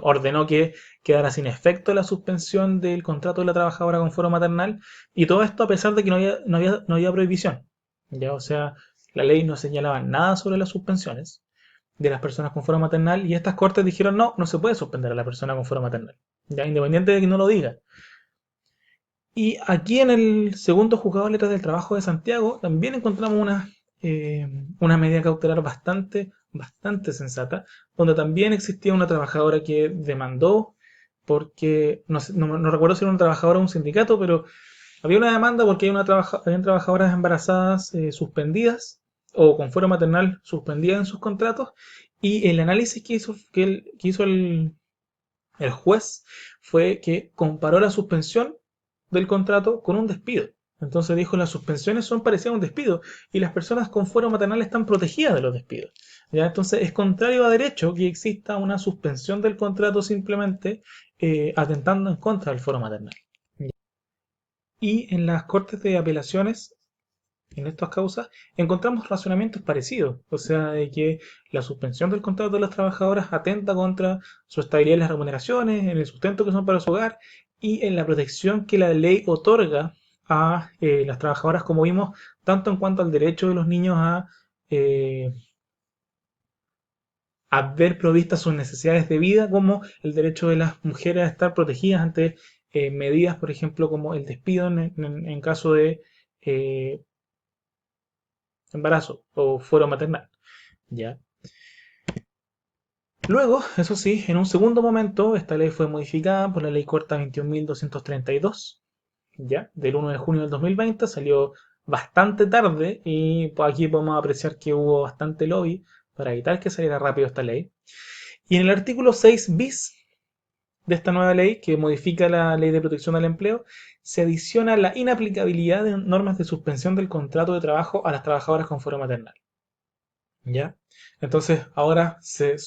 ordenó que quedara sin efecto la suspensión del contrato de la trabajadora con fuero maternal, y todo esto a pesar de que no había prohibición. Ya, o sea, la ley no señalaba nada sobre las suspensiones de las personas con fuero maternal, y estas cortes dijeron no se puede suspender a la persona con fuero maternal, ya independiente de que no lo diga. Y aquí en el segundo juzgado de letras del trabajo de Santiago también encontramos una medida cautelar bastante sensata, donde también existía una trabajadora que demandó porque, no recuerdo si era una trabajadora o un sindicato, pero había una demanda porque habían trabajadoras embarazadas suspendidas o con fuero maternal suspendidas en sus contratos, y el análisis que hizo el juez fue que comparó la suspensión del contrato con un despido. Entonces dijo, las suspensiones son parecidas a un despido y las personas con fuero maternal están protegidas de los despidos. ¿Ya? Entonces es contrario a derecho que exista una suspensión del contrato simplemente atentando en contra del fuero maternal. Y en las cortes de apelaciones, en estas causas, encontramos razonamientos parecidos, o sea, de que la suspensión del contrato de las trabajadoras atenta contra su estabilidad en las remuneraciones, en el sustento que son para su hogar y en la protección que la ley otorga a las trabajadoras, como vimos, tanto en cuanto al derecho de los niños eh, a ver provistas sus necesidades de vida, como el derecho de las mujeres a estar protegidas ante medidas, por ejemplo, como el despido en caso de eh, embarazo o fuero maternal. ¿Ya? Luego, eso sí, en un segundo momento, esta ley fue modificada por la ley corta 21.232, ¿ya? Del 1 de junio del 2020, salió bastante tarde y pues, aquí podemos apreciar que hubo bastante lobby para evitar que saliera rápido esta ley. Y en el artículo 6 bis de esta nueva ley, que modifica la ley de protección al empleo, se adiciona la inaplicabilidad de normas de suspensión del contrato de trabajo a las trabajadoras con fuero maternal. ¿Ya? Entonces ahora se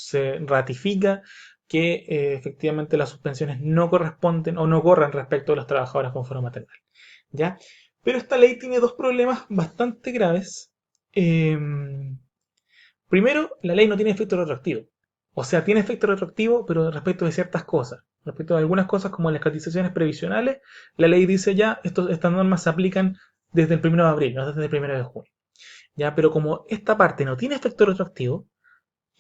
ratifica que efectivamente las suspensiones no corresponden o no corren respecto a las trabajadoras con fuero maternal. ¿Ya? Pero esta ley tiene dos problemas bastante graves. Primero, la ley no tiene efecto retroactivo. O sea, tiene efecto retroactivo, pero respecto de ciertas cosas. Respecto a algunas cosas como las cotizaciones previsionales, la ley dice ya, estas normas se aplican desde el 1 de abril, no desde el 1 de junio. ¿Ya? Pero como esta parte no tiene efecto retroactivo,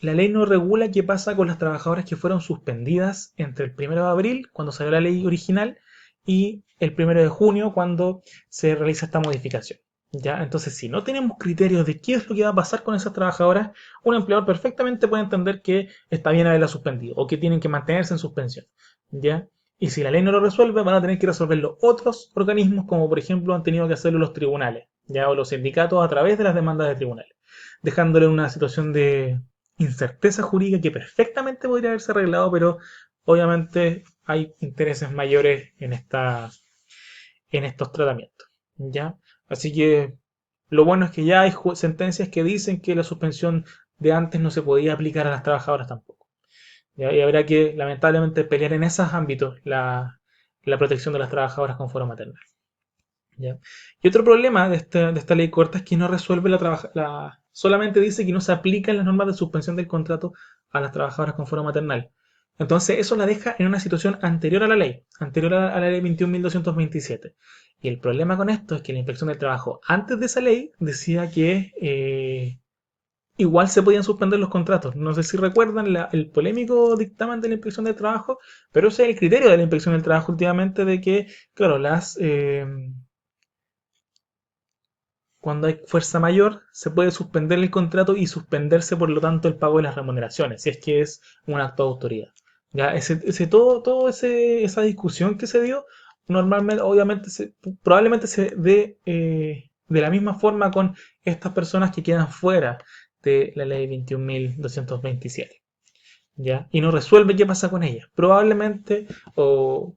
la ley no regula qué pasa con las trabajadoras que fueron suspendidas entre el 1 de abril, cuando salió la ley original, y el 1 de junio, cuando se realiza esta modificación. ¿Ya? Entonces, si no tenemos criterios de qué es lo que va a pasar con esas trabajadoras, un empleador perfectamente puede entender que está bien haberla suspendido o que tienen que mantenerse en suspensión. ¿Ya? Y si la ley no lo resuelve, van a tener que resolverlo otros organismos, como por ejemplo han tenido que hacerlo los tribunales, ¿ya? O los sindicatos a través de las demandas de tribunales, dejándole una situación de incerteza jurídica que perfectamente podría haberse arreglado, pero obviamente hay intereses mayores en estos tratamientos. ¿Ya? Así que lo bueno es que ya hay sentencias que dicen que la suspensión de antes no se podía aplicar a las trabajadoras tampoco. ¿Ya? Y habrá que, lamentablemente, pelear en esos ámbitos la protección de las trabajadoras con fuero maternal. ¿Ya? Y otro problema de esta ley corta es que no resuelve solamente dice que no se aplican las normas de suspensión del contrato a las trabajadoras con fuero maternal. Entonces eso la deja en una situación anterior a la ley, anterior a la ley 21.227. Y el problema con esto es que la Inspección del Trabajo, antes de esa ley, decía que igual se podían suspender los contratos. No sé si recuerdan el polémico dictamen de la Inspección del Trabajo, pero ese es el criterio de la Inspección del Trabajo últimamente de que, claro, cuando hay fuerza mayor, se puede suspender el contrato y suspenderse, por lo tanto, el pago de las remuneraciones, si es que es un acto de autoridad. Ya, esa discusión que se dio, normalmente, obviamente, probablemente se dé de la misma forma con estas personas que quedan fuera de la ley 21.227. ¿Ya? Y no resuelve qué pasa con ellas. Probablemente, o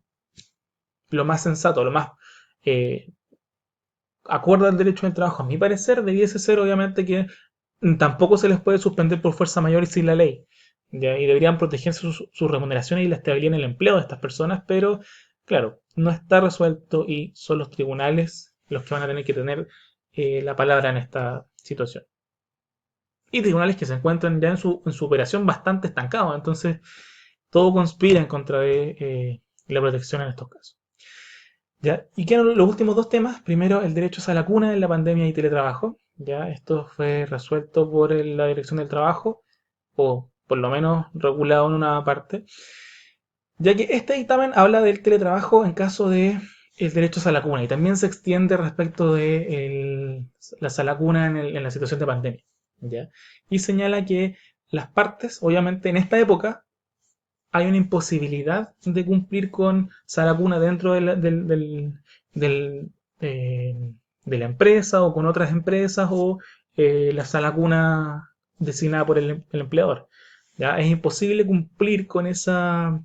lo más sensato, lo más eh, acuerdo al derecho del trabajo, a mi parecer, debiese ser obviamente que tampoco se les puede suspender por fuerza mayor y sin la ley. ¿Ya? Y deberían protegerse sus remuneraciones y la estabilidad en el empleo de estas personas, pero claro, no está resuelto y son los tribunales los que van a tener que tener la palabra en esta situación. Y tribunales que se encuentran ya en su operación bastante estancados, entonces todo conspira en contra de la protección en estos casos. ¿Ya? Y quedan los últimos dos temas. Primero, el derecho a la cuna en la pandemia y teletrabajo. ¿Ya? Esto fue resuelto por la Dirección del Trabajo, o por lo menos regulado en una parte, ya que este dictamen habla del teletrabajo en caso de el derecho a la cuna y también se extiende respecto de la sala cuna en la situación de pandemia. ¿Ya? Y señala que las partes, obviamente en esta época, hay una imposibilidad de cumplir con Saracuna dentro del, de la empresa o con otras empresas o la Saracuna designada por el empleador. ¿Ya? Es imposible cumplir con esa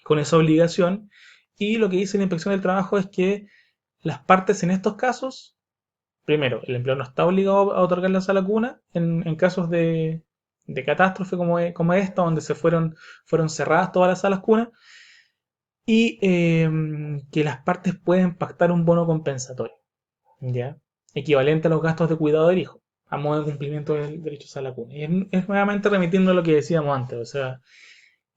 obligación y lo que dice la Inspección del Trabajo es que las partes en estos casos, primero, el empleador no está obligado a otorgar la sala cuna en casos de catástrofe como esta, donde fueron cerradas todas las salas cunas, y que las partes pueden pactar un bono compensatorio, ¿ya? Equivalente a los gastos de cuidado del hijo, a modo de cumplimiento del derecho a sala cuna. Y es nuevamente remitiendo a lo que decíamos antes, o sea,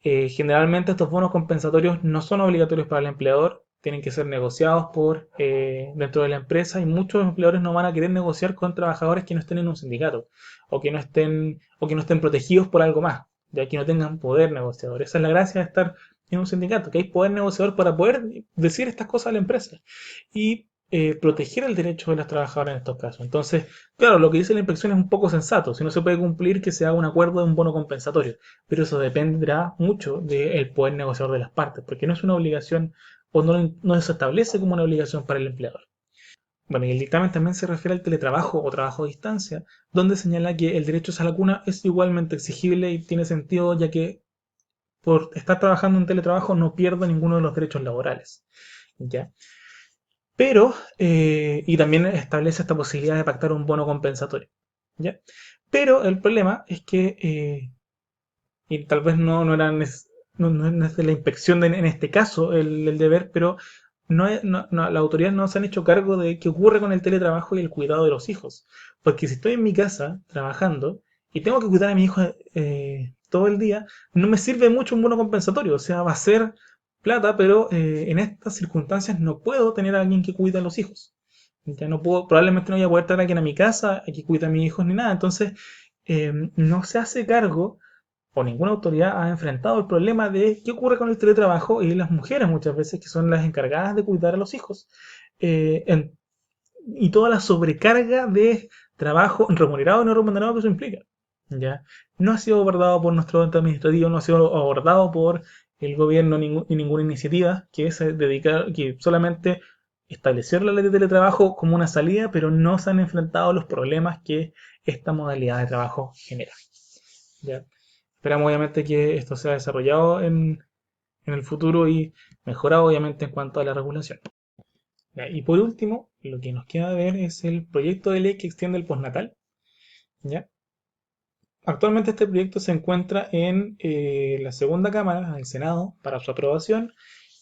generalmente estos bonos compensatorios no son obligatorios para el empleador, tienen que ser negociados dentro de la empresa y muchos empleadores no van a querer negociar con trabajadores que no estén en un sindicato o que no estén protegidos por algo más, ya que no tengan poder negociador. Esa es la gracia de estar en un sindicato, que hay poder negociador para poder decir estas cosas a la empresa y proteger el derecho de las trabajadoras en estos casos. Entonces, claro, lo que dice la inspección es un poco sensato. Si no se puede cumplir, que se haga un acuerdo de un bono compensatorio. Pero eso dependerá mucho del poder negociador de las partes, porque no es una obligación o no se establece como una obligación para el empleador. Bueno, y el dictamen también se refiere al teletrabajo o trabajo a distancia, donde señala que el derecho a la cuna es igualmente exigible y tiene sentido, ya que por estar trabajando en teletrabajo no pierdo ninguno de los derechos laborales. ¿Ya? Pero, y también establece esta posibilidad de pactar un bono compensatorio. ¿Ya? Pero el problema es que, y tal vez no es de la inspección en este caso el deber, pero las autoridades no se han hecho cargo de qué ocurre con el teletrabajo y el cuidado de los hijos. Porque si estoy en mi casa trabajando y tengo que cuidar a mi hijo todo el día, no me sirve mucho un bono compensatorio. O sea, va a ser plata, pero en estas circunstancias no puedo tener a alguien que cuide a los hijos. Ya no puedo, probablemente no voy a poder traer a alguien a mi casa a que cuide a mis hijos ni nada. Entonces, no se hace cargo o ninguna autoridad ha enfrentado el problema de qué ocurre con el teletrabajo y las mujeres muchas veces que son las encargadas de cuidar a los hijos. Y toda la sobrecarga de trabajo remunerado y no remunerado que eso implica. ¿Ya? No ha sido abordado por nuestro ente administrativo, no ha sido abordado por el gobierno ni ninguna iniciativa que se dedica, que solamente estableció la ley de teletrabajo como una salida, pero no se han enfrentado a los problemas que esta modalidad de trabajo genera. ¿Ya? Esperamos obviamente que esto sea desarrollado en el futuro y mejorado obviamente en cuanto a la regulación. ¿Ya? Y por último, lo que nos queda ver es el proyecto de ley que extiende el postnatal. ¿Ya? Actualmente este proyecto se encuentra en la segunda cámara, en el Senado, para su aprobación.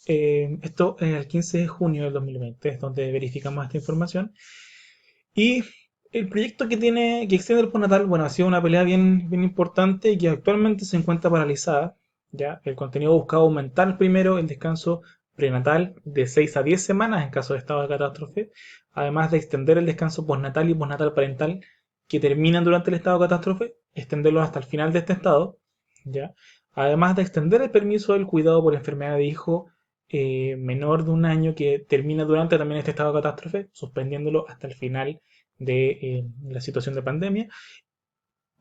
Esto es el 15 de junio del 2020, es donde verificamos esta información. Y el proyecto que extiende el postnatal, bueno, ha sido una pelea bien importante y que actualmente se encuentra paralizada. ¿Ya? El contenido buscaba aumentar primero el descanso prenatal de 6 a 10 semanas en caso de estado de catástrofe, además de extender el descanso postnatal y postnatal parental que terminan durante el estado de catástrofe, extenderlos hasta el final de este estado, ¿ya? Además de extender el permiso del cuidado por enfermedad de hijo menor de un año que termina durante también este estado de catástrofe, suspendiéndolo hasta el final de la situación de pandemia,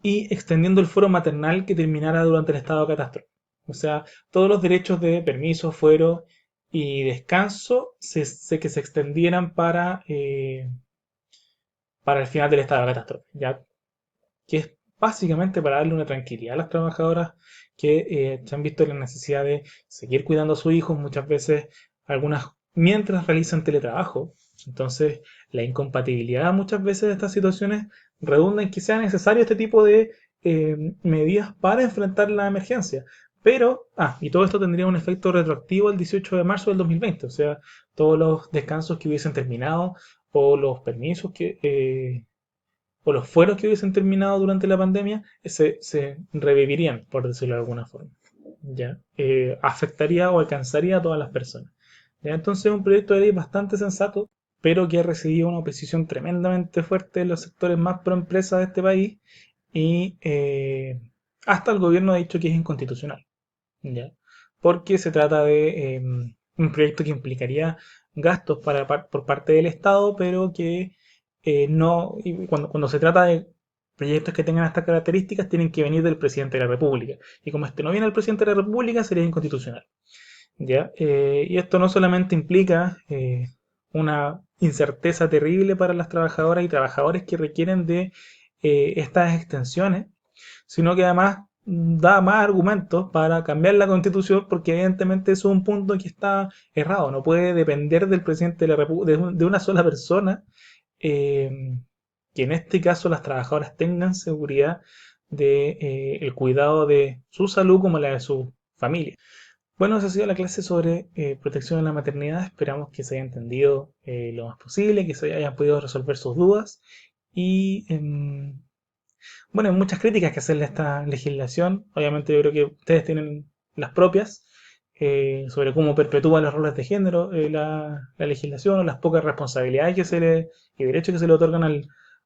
y extendiendo el fuero maternal que terminara durante el estado de catástrofe. O sea, todos los derechos de permiso, fuero y descanso que se extendieran para el final del estado de catástrofe, ¿ya? Que es básicamente para darle una tranquilidad a las trabajadoras que se han visto la necesidad de seguir cuidando a sus hijos, muchas veces algunas mientras realizan teletrabajo. Entonces, la incompatibilidad muchas veces de estas situaciones redunda en que sea necesario este tipo de medidas para enfrentar la emergencia. Pero, y todo esto tendría un efecto retroactivo el 18 de marzo del 2020, o sea, todos los descansos que hubiesen terminado o los permisos o los fueros que hubiesen terminado durante la pandemia se revivirían, por decirlo de alguna forma. ¿Ya? Afectaría o alcanzaría a todas las personas. ¿Ya? Entonces es un proyecto de ley bastante sensato, pero que ha recibido una oposición tremendamente fuerte de los sectores más pro empresa de este país y hasta el gobierno ha dicho que es inconstitucional. ¿Ya? Porque se trata de un proyecto que implicaría gastos por parte del Estado, pero que no, y cuando se trata de proyectos que tengan estas características, tienen que venir del presidente de la República. Y como este no viene del presidente de la República, sería inconstitucional. ¿Ya? Y esto no solamente implica una incerteza terrible para las trabajadoras y trabajadores que requieren de estas extensiones, sino que además da más argumentos para cambiar la constitución porque evidentemente eso es un punto que está errado, no puede depender del presidente de la República, de una sola persona, eh, que en este caso las trabajadoras tengan seguridad de el cuidado de su salud como la de su familia. Bueno, esa ha sido la clase sobre protección de la maternidad. Esperamos que se haya entendido lo más posible, que se hayan podido resolver sus dudas y bueno, hay muchas críticas que hacerle a esta legislación. Obviamente yo creo que ustedes tienen las propias sobre cómo perpetúa los roles de género la legislación o las pocas responsabilidades y derechos que se le otorgan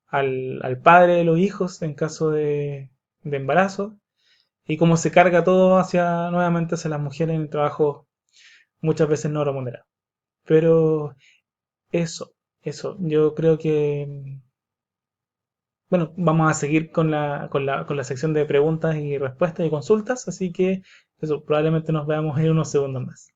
al padre de los hijos en caso de embarazo y cómo se carga todo nuevamente hacia las mujeres en el trabajo muchas veces no remunerado. Pero eso, yo creo que bueno, vamos a seguir con la sección de preguntas y respuestas y consultas, así que eso, probablemente nos veamos en unos segundos más.